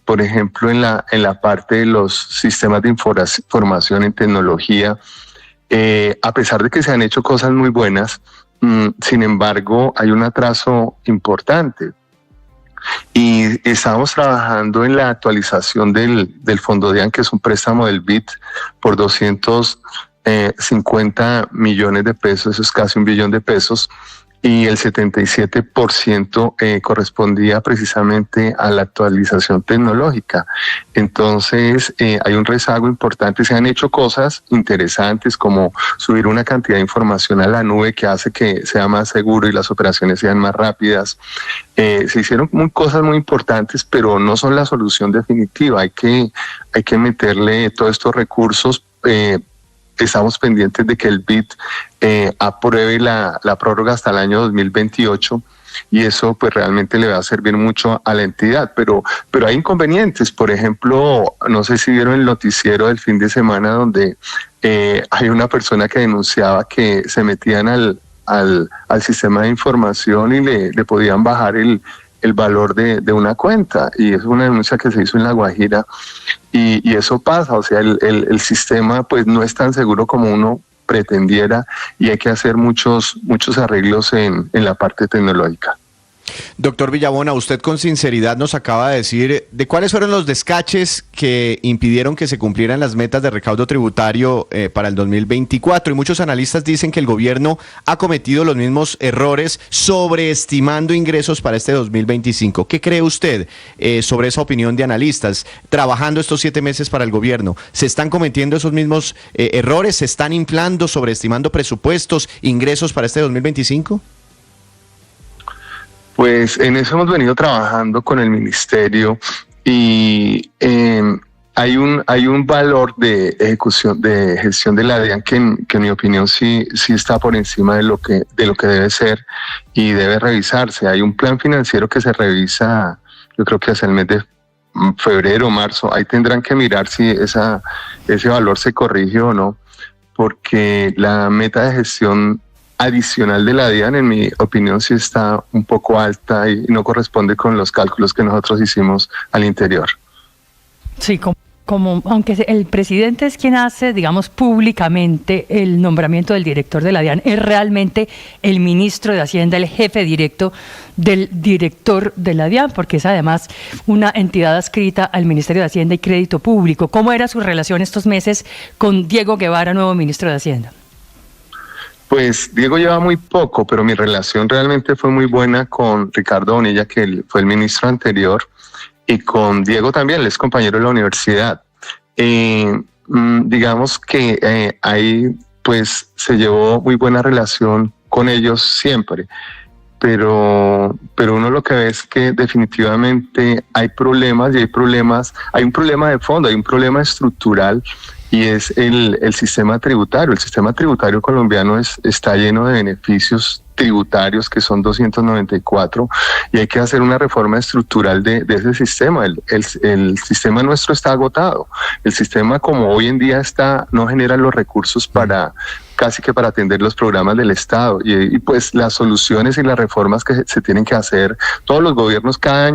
por ejemplo, en la parte de los sistemas de información en tecnología. A pesar de que se han hecho cosas muy buenas, sin embargo, hay un atraso importante. Y estamos trabajando en la actualización del Fondo DIAN, que es un préstamo del BID por 250 millones de pesos, eso es casi $1 billón, y el 77% correspondía precisamente a la actualización tecnológica. Entonces hay un rezago importante. Se han hecho cosas interesantes como subir una cantidad de información a la nube que hace que sea más seguro y las operaciones sean más rápidas. Se hicieron cosas muy importantes, pero no son la solución definitiva. Hay que meterle todos estos recursos. Estamos pendientes de que el BID apruebe la prórroga hasta el año 2028, y eso pues realmente le va a servir mucho a la entidad, pero hay inconvenientes. Por ejemplo, no sé si vieron el noticiero del fin de semana donde hay una persona que denunciaba que se metían al sistema de información y le podían bajar el valor de una cuenta, y es una denuncia que se hizo en La Guajira, y eso pasa. O sea, el sistema pues no es tan seguro como uno pretendiera, y hay que hacer muchos arreglos en la parte tecnológica. Doctor Villabona, usted con sinceridad nos acaba de decir de cuáles fueron los descaches que impidieron que se cumplieran las metas de recaudo tributario para el 2024, y muchos analistas dicen que el gobierno ha cometido los mismos errores sobreestimando ingresos para este 2025. ¿Qué cree usted sobre esa opinión de analistas? Trabajando estos 7 meses para el gobierno, ¿se están cometiendo esos mismos errores? ¿Se están inflando, sobreestimando presupuestos, ingresos para este 2025? Pues en eso hemos venido trabajando con el ministerio, y hay un valor de ejecución, de gestión de la DIAN que en mi opinión sí está por encima de lo que debe ser y debe revisarse. Hay un plan financiero que se revisa, yo creo que hacia el mes de febrero o marzo. Ahí tendrán que mirar si ese valor se corrige o no, porque la meta de gestión adicional de la DIAN, en mi opinión, sí está un poco alta y no corresponde con los cálculos que nosotros hicimos al interior. Sí, como aunque el presidente es quien hace, digamos, públicamente el nombramiento del director de la DIAN, es realmente el ministro de Hacienda, el jefe directo del director de la DIAN, porque es además una entidad adscrita al Ministerio de Hacienda y Crédito Público. ¿Cómo era su relación estos meses con Diego Guevara, nuevo ministro de Hacienda? Pues Diego lleva muy poco, pero mi relación realmente fue muy buena con Ricardo Bonilla, que fue el ministro anterior, y con Diego también, él es compañero de la universidad. Digamos que ahí pues se llevó muy buena relación con ellos siempre, pero uno lo que ve es que definitivamente hay problemas, hay un problema de fondo, hay un problema estructural, y es el sistema tributario. El sistema tributario colombiano está lleno de beneficios tributarios, que son 294, y hay que hacer una reforma estructural de ese sistema. El sistema nuestro está agotado. El sistema, como hoy en día está, no genera los recursos para casi que para atender los programas del Estado y pues las soluciones y las reformas que se tienen que hacer, todos los gobiernos cada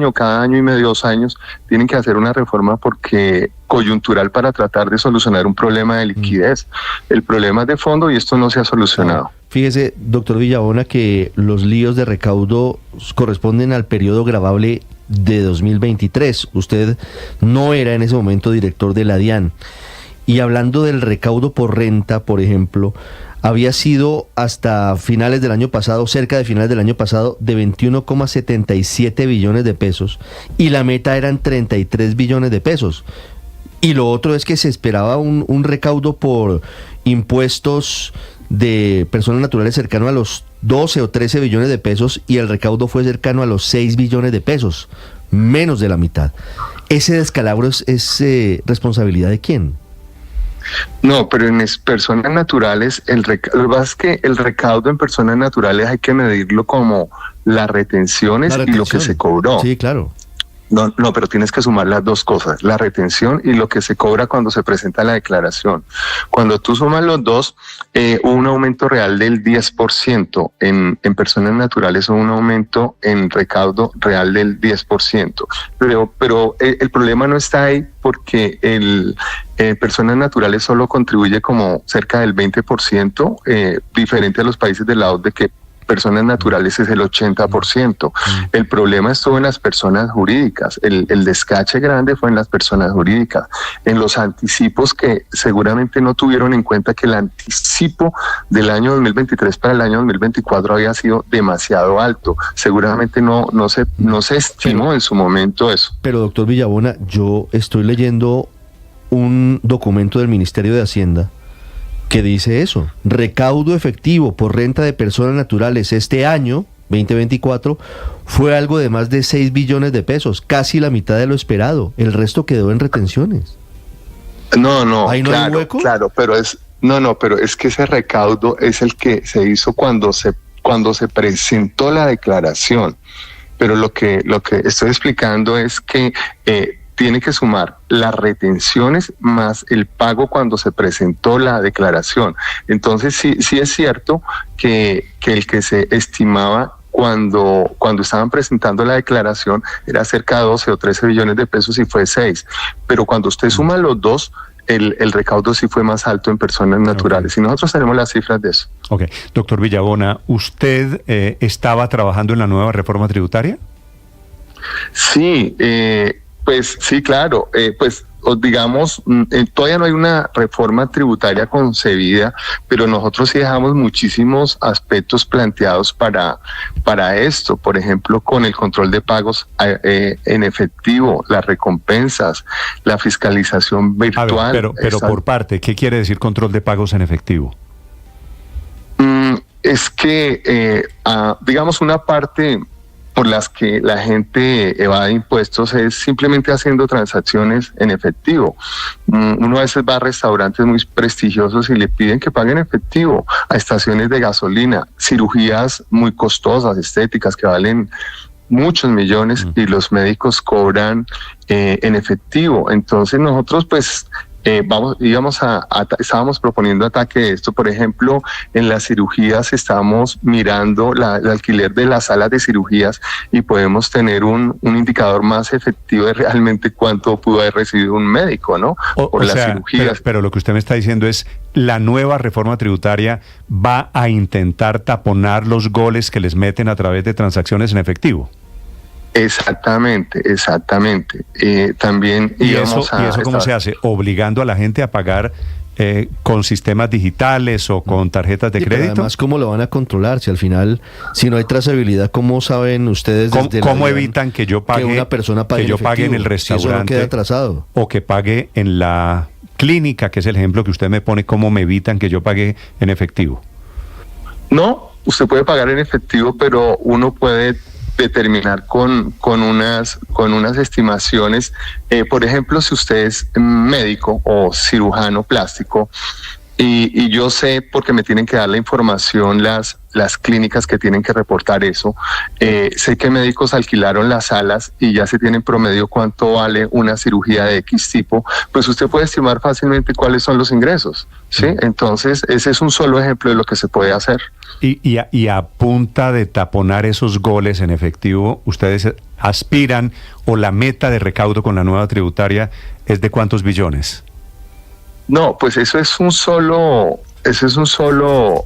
año y medio, 2 años, tienen que hacer una reforma porque coyuntural para tratar de solucionar un problema de liquidez. El problema es de fondo y esto no se ha solucionado. Fíjese, doctor Villabona, que los líos de recaudo corresponden al periodo gravable de 2023. Usted no era en ese momento director de la DIAN. Y hablando del recaudo por renta, por ejemplo, había sido hasta finales del año pasado, cerca de finales del año pasado, de 21,77 billones de pesos. Y la meta eran 33 billones de pesos. Y lo otro es que se esperaba un recaudo por impuestos de personas naturales cercano a los 12 o 13 billones de pesos y el recaudo fue cercano a los 6 billones de pesos, menos de la mitad. ¿Ese descalabro es responsabilidad de quién? No, pero en personas naturales, lo que pasa es que el recaudo en personas naturales hay que medirlo como las retenciones y lo que se cobró. Sí, claro. No, pero tienes que sumar las dos cosas, la retención y lo que se cobra cuando se presenta la declaración. Cuando tú sumas los dos, hubo un aumento real del 10%, en personas naturales hubo un aumento en recaudo real del 10%. Pero el problema no está ahí porque personas naturales solo contribuye como cerca del 20%, diferente a los países de la OCDE que personas naturales es el 80%. El problema estuvo en las personas jurídicas. El descache grande fue en las personas jurídicas. En los anticipos que seguramente no tuvieron en cuenta que el anticipo del año 2023 para el año 2024 había sido demasiado alto. Seguramente no se estimó en su momento eso. Pero doctor Villabona, yo estoy leyendo un documento del Ministerio de Hacienda que dice eso: recaudo efectivo por renta de personas naturales este año 2024 fue algo de más de 6 billones de pesos, casi la mitad de lo esperado. El resto quedó en retenciones. No, ¿Ahí no hay hueco? Claro, pero es que ese recaudo es el que se hizo cuando se presentó la declaración. Pero lo que estoy explicando es que tiene que sumar las retenciones más el pago cuando se presentó la declaración. Entonces sí es cierto que el que se estimaba cuando estaban presentando la declaración era cerca de 12 o 13 billones de pesos y fue 6. Pero cuando usted suma los dos, el recaudo sí fue más alto en personas naturales. Okay. Y nosotros tenemos las cifras de eso. Ok. Doctor Villabona, ¿usted estaba trabajando en la nueva reforma tributaria? Sí, pues sí, claro, digamos, todavía no hay una reforma tributaria concebida, pero nosotros sí dejamos muchísimos aspectos planteados para esto, por ejemplo, con el control de pagos en efectivo, las recompensas, la fiscalización virtual. Pero por parte, ¿qué quiere decir control de pagos en efectivo? Es que, digamos, una parte por las que la gente evade impuestos es simplemente haciendo transacciones en efectivo. Uno a veces va a restaurantes muy prestigiosos y le piden que paguen efectivo, a estaciones de gasolina, cirugías muy costosas, estéticas, que valen muchos millones y los médicos cobran en efectivo. Entonces nosotros pues estábamos proponiendo ataque de esto. Por ejemplo, en las cirugías estábamos mirando el alquiler de las salas de cirugías y podemos tener un indicador más efectivo de realmente cuánto pudo haber recibido un médico, ¿no? Por las cirugías. Pero lo que usted me está diciendo es, la nueva reforma tributaria va a intentar taponar los goles que les meten a través de transacciones en efectivo. Exactamente. También ¿Y eso cómo se hace? ¿Obligando a la gente a pagar con sistemas digitales o con tarjetas de crédito? Además, ¿cómo lo van a controlar? Si al final, si no hay trazabilidad, ¿cómo saben ustedes ¿Cómo evitan que yo pague, que una persona pague en el restaurante? Eso no queda trazado. O que pague en la clínica, que es el ejemplo que usted me pone. ¿Cómo me evitan que yo pague en efectivo? No, usted puede pagar en efectivo, pero uno puede determinar con unas estimaciones. Por ejemplo, si usted es médico o cirujano plástico, Y yo sé, porque me tienen que dar la información las clínicas que tienen que reportar eso. Sé que médicos alquilaron las salas y ya se tiene en promedio cuánto vale una cirugía de X tipo, pues usted puede estimar fácilmente cuáles son los ingresos, ¿sí? Entonces, ese es un solo ejemplo de lo que se puede hacer. Y a punta de taponar esos goles en efectivo, ¿ustedes aspiran o la meta de recaudo con la nueva tributaria es de cuántos billones? No, pues eso es un solo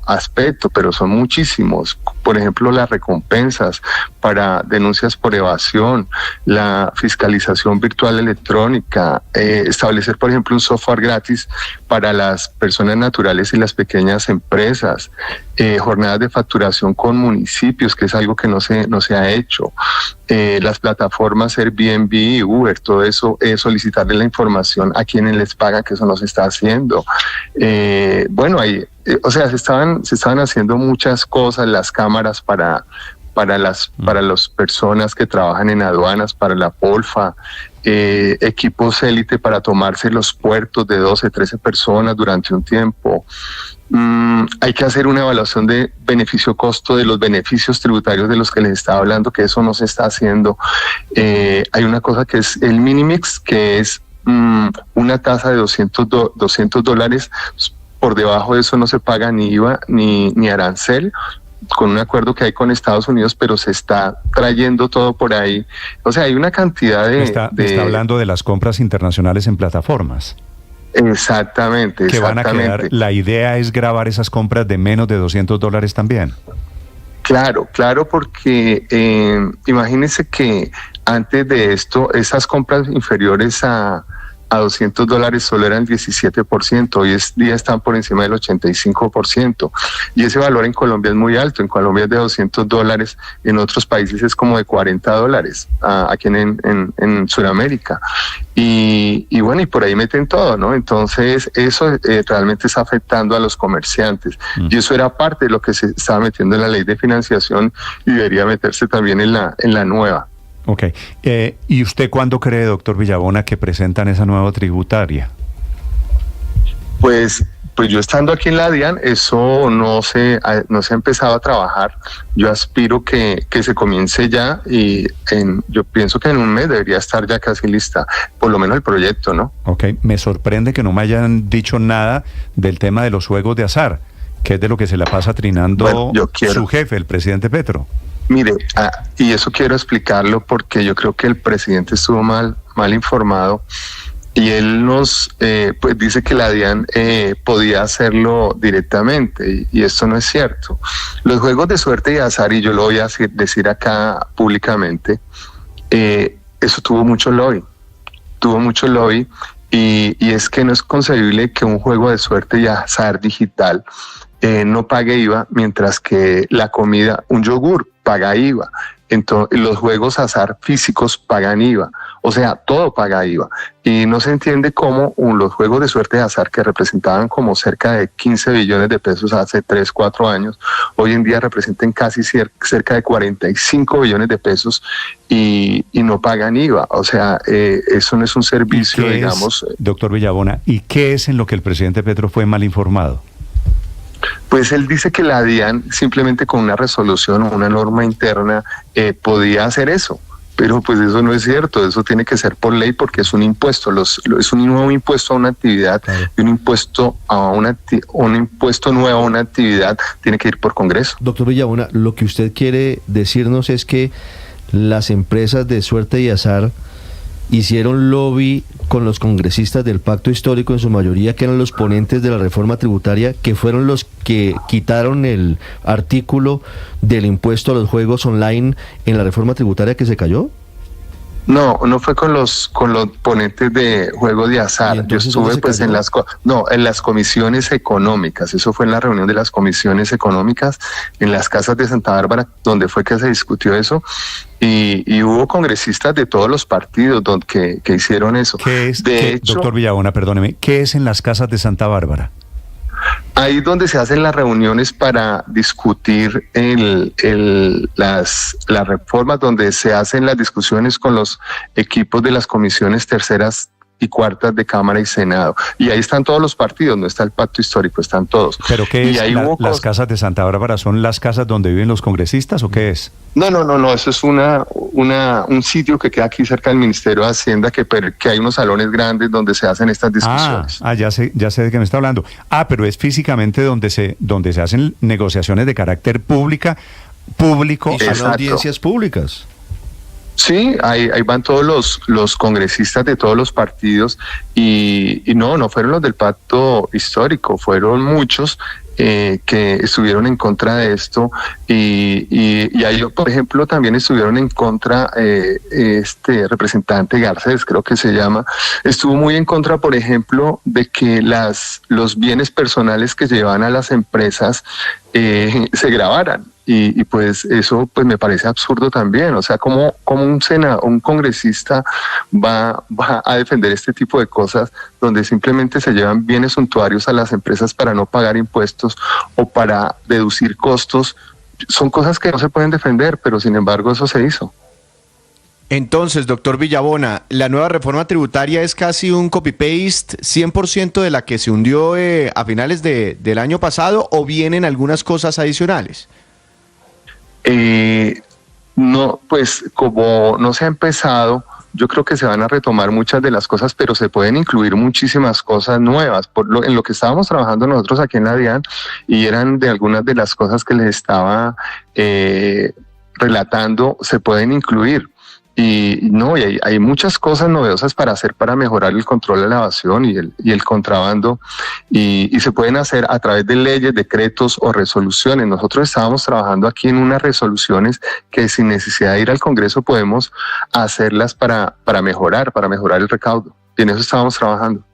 aspecto, pero son muchísimos. Por ejemplo, las recompensas para denuncias por evasión, la fiscalización virtual electrónica, establecer, por ejemplo, un software gratis para las personas naturales y las pequeñas empresas, jornadas de facturación con municipios, que es algo que no se ha hecho, las plataformas Airbnb, Uber, todo eso, solicitarle la información a quienes les pagan, que eso no se está haciendo. Bueno, se estaban haciendo muchas cosas, las cámaras para las personas que trabajan en aduanas, para la Polfa, equipos élite para tomarse los puertos de 12, 13 personas durante un tiempo. Hay que hacer una evaluación de beneficio-costo de los beneficios tributarios de los que les estaba hablando, que eso no se está haciendo. Hay una cosa que es el Minimix, que es una tasa de $200. Por debajo de eso no se paga ni IVA ni arancel, con un acuerdo que hay con Estados Unidos, pero se está trayendo todo por ahí. O sea, hay una cantidad de... Está hablando de las compras internacionales en plataformas. Exactamente. Que van a quedar, la idea es grabar esas compras de menos de $200 también. Claro, porque imagínense que antes de esto, esas compras inferiores a $200 solo eran 17%, hoy día están por encima del 85%, y ese valor en Colombia es muy alto. En Colombia es de $200, en otros países es como de $40, aquí en Sudamérica, y bueno, y por ahí meten todo, ¿no? Entonces eso realmente está afectando a los comerciantes, y eso era parte de lo que se estaba metiendo en la ley de financiación y debería meterse también en la nueva. Ok. ¿Y usted cuándo cree, doctor Villabona, que presentan esa nueva tributaria? Pues yo estando aquí en la DIAN, eso no se ha empezado a trabajar. Yo aspiro que se comience ya y yo pienso que en un mes debería estar ya casi lista, por lo menos el proyecto, ¿no? Ok. Me sorprende que no me hayan dicho nada del tema de los juegos de azar, que es de lo que se la pasa trinando su jefe, el presidente Petro. Mire, y eso quiero explicarlo porque yo creo que el presidente estuvo mal informado, y él nos pues dice que la DIAN podía hacerlo directamente, y esto no es cierto. Los juegos de suerte y azar, y yo lo voy a decir acá públicamente, eso tuvo mucho lobby, y es que no es concebible que un juego de suerte y azar digital no pague IVA, mientras que la comida, un yogur, paga IVA. Entonces, los juegos azar físicos pagan IVA. O sea, todo paga IVA. Y no se entiende cómo los juegos de suerte de azar, que representaban como cerca de 15 billones de pesos hace 3, 4 años, hoy en día representen casi cerca de 45 billones de pesos y no pagan IVA. O sea, eso no es un servicio, digamos. Doctor Villabona, ¿y qué es en lo que el presidente Petro fue mal informado? Pues él dice que la DIAN simplemente con una resolución o una norma interna podía hacer eso, pero pues eso no es cierto. Eso tiene que ser por ley, porque es un impuesto, es un nuevo impuesto a una actividad, y un impuesto nuevo a una actividad tiene que ir por Congreso. Doctor Villabona, lo que usted quiere decirnos es que las empresas de suerte y azar hicieron lobby con los congresistas del Pacto Histórico, en su mayoría, que eran los ponentes de la reforma tributaria, que fueron los que quitaron el artículo del impuesto a los juegos online en la reforma tributaria que se cayó. No fue con los ponentes de juegos de azar. Yo estuve pues en las comisiones económicas. Eso fue en la reunión de las comisiones económicas en las casas de Santa Bárbara, donde fue que se discutió eso, y hubo congresistas de todos los partidos que hicieron eso. ¿Qué es, doctor Villabona, perdóneme, qué es en las casas de Santa Bárbara? Ahí donde se hacen las reuniones para discutir las reformas, donde se hacen las discusiones con los equipos de las comisiones terceras y cuartas de Cámara y Senado. Y ahí están todos los partidos, no está el pacto histórico, están todos. ¿Pero qué y es? ahí ¿Las casas de Santa Bárbara son las casas donde viven los congresistas o qué es? No, eso es un sitio que queda aquí cerca del Ministerio de Hacienda, que hay unos salones grandes donde se hacen estas discusiones. Ya sé de qué me está hablando. Pero es físicamente donde se hacen negociaciones de carácter público. Y son audiencias públicas. Sí, ahí van todos los congresistas de todos los partidos y no fueron los del pacto histórico, fueron muchos que estuvieron en contra de esto y ahí, por ejemplo, también estuvieron en contra este representante Garcés, creo que se llama, estuvo muy en contra, por ejemplo, de que los bienes personales que llevan a las empresas se grabaran. Y pues eso pues me parece absurdo también, o sea, como un congresista va a defender este tipo de cosas donde simplemente se llevan bienes suntuarios a las empresas para no pagar impuestos o para deducir costos. Son cosas que no se pueden defender, pero sin embargo eso se hizo. Entonces, doctor Villabona, la nueva reforma tributaria es casi un copy-paste 100% de la que se hundió a finales del año pasado, ¿o vienen algunas cosas adicionales? No, pues como no se ha empezado, yo creo que se van a retomar muchas de las cosas, pero se pueden incluir muchísimas cosas nuevas, en lo que estábamos trabajando nosotros aquí en la DIAN, y eran de algunas de las cosas que les estaba relatando, se pueden incluir. Y hay muchas cosas novedosas para hacer para mejorar el control de la evasión y el contrabando y se pueden hacer a través de leyes, decretos o resoluciones. Nosotros estábamos trabajando aquí en unas resoluciones que sin necesidad de ir al Congreso podemos hacerlas para mejorar el recaudo. Y en eso estábamos trabajando.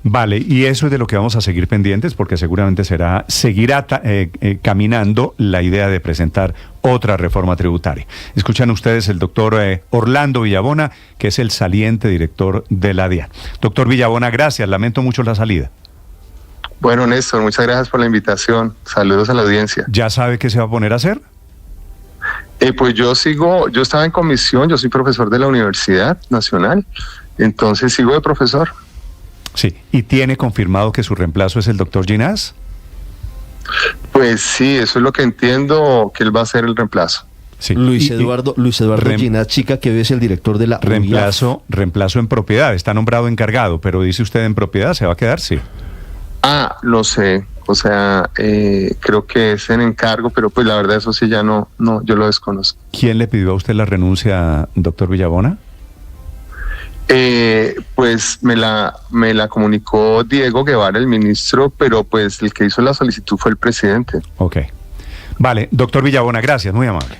Vale, y eso es de lo que vamos a seguir pendientes porque seguramente seguirá caminando la idea de presentar otra reforma tributaria. Escuchan ustedes el doctor Orlando Villabona, que es el saliente director de la DIAN. Doctor Villabona, gracias, lamento mucho la salida. Bueno, Néstor, muchas gracias por la invitación. Saludos a la audiencia. ¿Ya sabe qué se va a poner a hacer? Pues yo estaba en comisión, yo soy profesor de la Universidad Nacional, entonces sigo de profesor. Sí, ¿y tiene confirmado que su reemplazo es el doctor Ginás? Pues sí, eso es lo que entiendo, que él va a ser el reemplazo. Sí. Luis Eduardo Ginás Chica, que hoy es el director de la reemplazo en propiedad, está nombrado encargado, pero dice usted en propiedad, ¿se va a quedar? Sí. No sé, o sea, creo que es en encargo, pero pues la verdad eso sí ya no, yo lo desconozco. ¿Quién le pidió a usted la renuncia, doctor Villabona? Pues me la comunicó Diego Guevara, el ministro, pero pues el que hizo la solicitud fue el presidente. Ok. Vale, doctor Villabona, gracias, muy amable.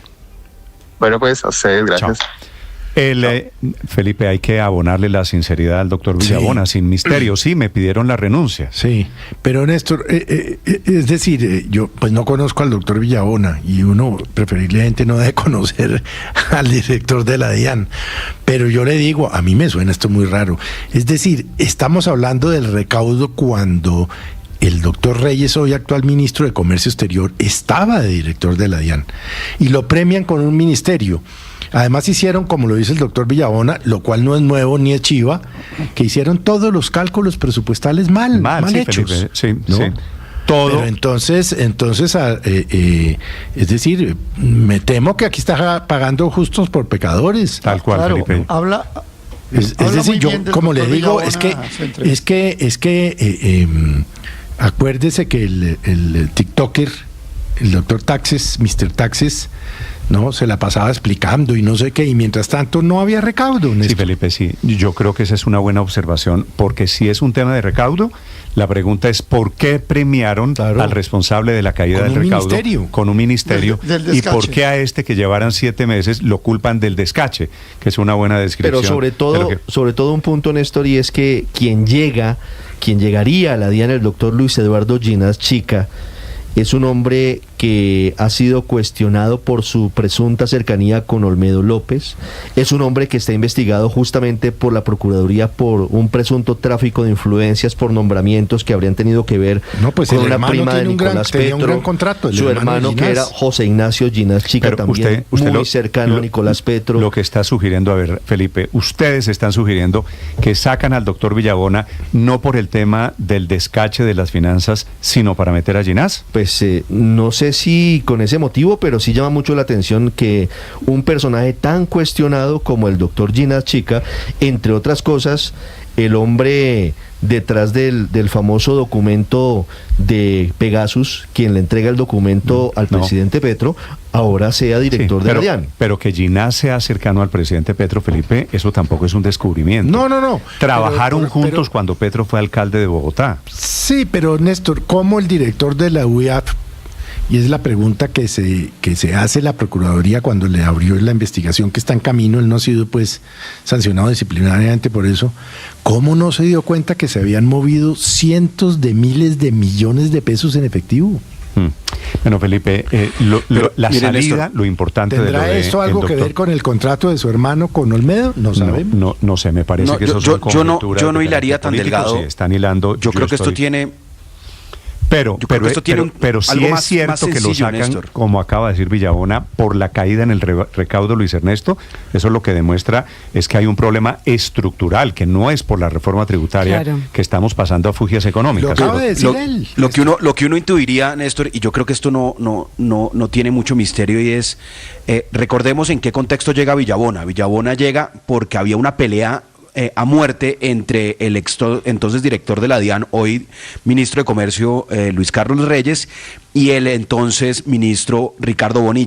Bueno, pues a ustedes, gracias. Chao. Felipe, hay que abonarle la sinceridad al doctor Villabona, sin misterio. Sí, me pidieron la renuncia. Sí, pero Néstor, es decir, yo pues no conozco al doctor Villabona y uno preferiblemente no debe conocer al director de la DIAN, pero yo le digo, a mí me suena esto muy raro. Es decir, estamos hablando del recaudo cuando el doctor Reyes, hoy actual ministro de Comercio Exterior, estaba de director de la DIAN y lo premian con un ministerio. Además hicieron, como lo dice el doctor Villabona, lo cual no es nuevo ni es chiva, que hicieron todos los cálculos presupuestales mal sí, hechos. Felipe, sí, ¿no? sí. Todo. Pero entonces es decir, me temo que aquí está pagando justos por pecadores. Tal cual, claro, Felipe. Es decir, yo como le digo, es que acuérdese que el TikToker, el doctor Taxes, Mr. Taxes, no, se la pasaba explicando y no sé qué, y mientras tanto no había recaudo. Sí, Felipe, sí. Yo creo que esa es una buena observación, porque si es un tema de recaudo, la pregunta es ¿por qué premiaron al responsable de la caída del recaudo con un ministerio? Del ¿Y por qué a este que llevaran 7 meses lo culpan del descache? Que es una buena descripción. Pero sobre todo un punto, Néstor, y es que quien llegaría a la DIAN, el doctor Luis Eduardo Ginás Chica, es un hombre que ha sido cuestionado por su presunta cercanía con Olmedo López. Es un hombre que está investigado justamente por la Procuraduría por un presunto tráfico de influencias, por nombramientos que habrían tenido que ver con una prima de Nicolás Petro. Un gran contrato, su hermano, que era José Ignacio Ginás Chica, también muy cercano a Nicolás Petro. Lo que está sugiriendo, a ver, Felipe, ustedes están sugiriendo que sacan al doctor Villabona no por el tema del descache de las finanzas, sino para meter a Ginás. Pues no sé si con ese motivo, pero sí llama mucho la atención que un personaje tan cuestionado como el doctor Ginás Chica, entre otras cosas, el hombre detrás del famoso documento de Pegasus, quien le entrega el documento al presidente Petro, ahora sea director de la DIAN. Pero que Ginás sea cercano al presidente Petro, Felipe, eso tampoco es un descubrimiento. No. Trabajaron juntos cuando Petro fue alcalde de Bogotá. Sí, pero Néstor, ¿cómo el director de la UIAF? Y es la pregunta que se hace la Procuraduría cuando le abrió la investigación que está en camino. Él no ha sido pues sancionado disciplinariamente por eso. ¿Cómo no se dio cuenta que se habían movido cientos de miles de millones de pesos en efectivo? Bueno, Felipe, la salida, Néstor, lo importante de lo ¿tendrá esto algo que ver con el contrato de su hermano con Olmedo? No sabemos. No sé, me parece que eso son conjeturas. Yo no hilaría tan delgado. Sí, están hilando. Yo creo que esto tiene... Pero sí es cierto que lo sacan, Néstor, como acaba de decir Villabona, por la caída en el recaudo, Luis Ernesto. Eso lo que demuestra es que hay un problema estructural, que no es por la reforma tributaria, que estamos pasando a fugias económicas. Lo acaba de decir él. Lo que uno intuiría, Néstor, y yo creo que esto no tiene mucho misterio, y es, recordemos en qué contexto llega Villabona. Villabona llega porque había una pelea a muerte entre el entonces director de la DIAN, hoy ministro de Comercio, Luis Carlos Reyes, y el entonces ministro Ricardo Bonilla.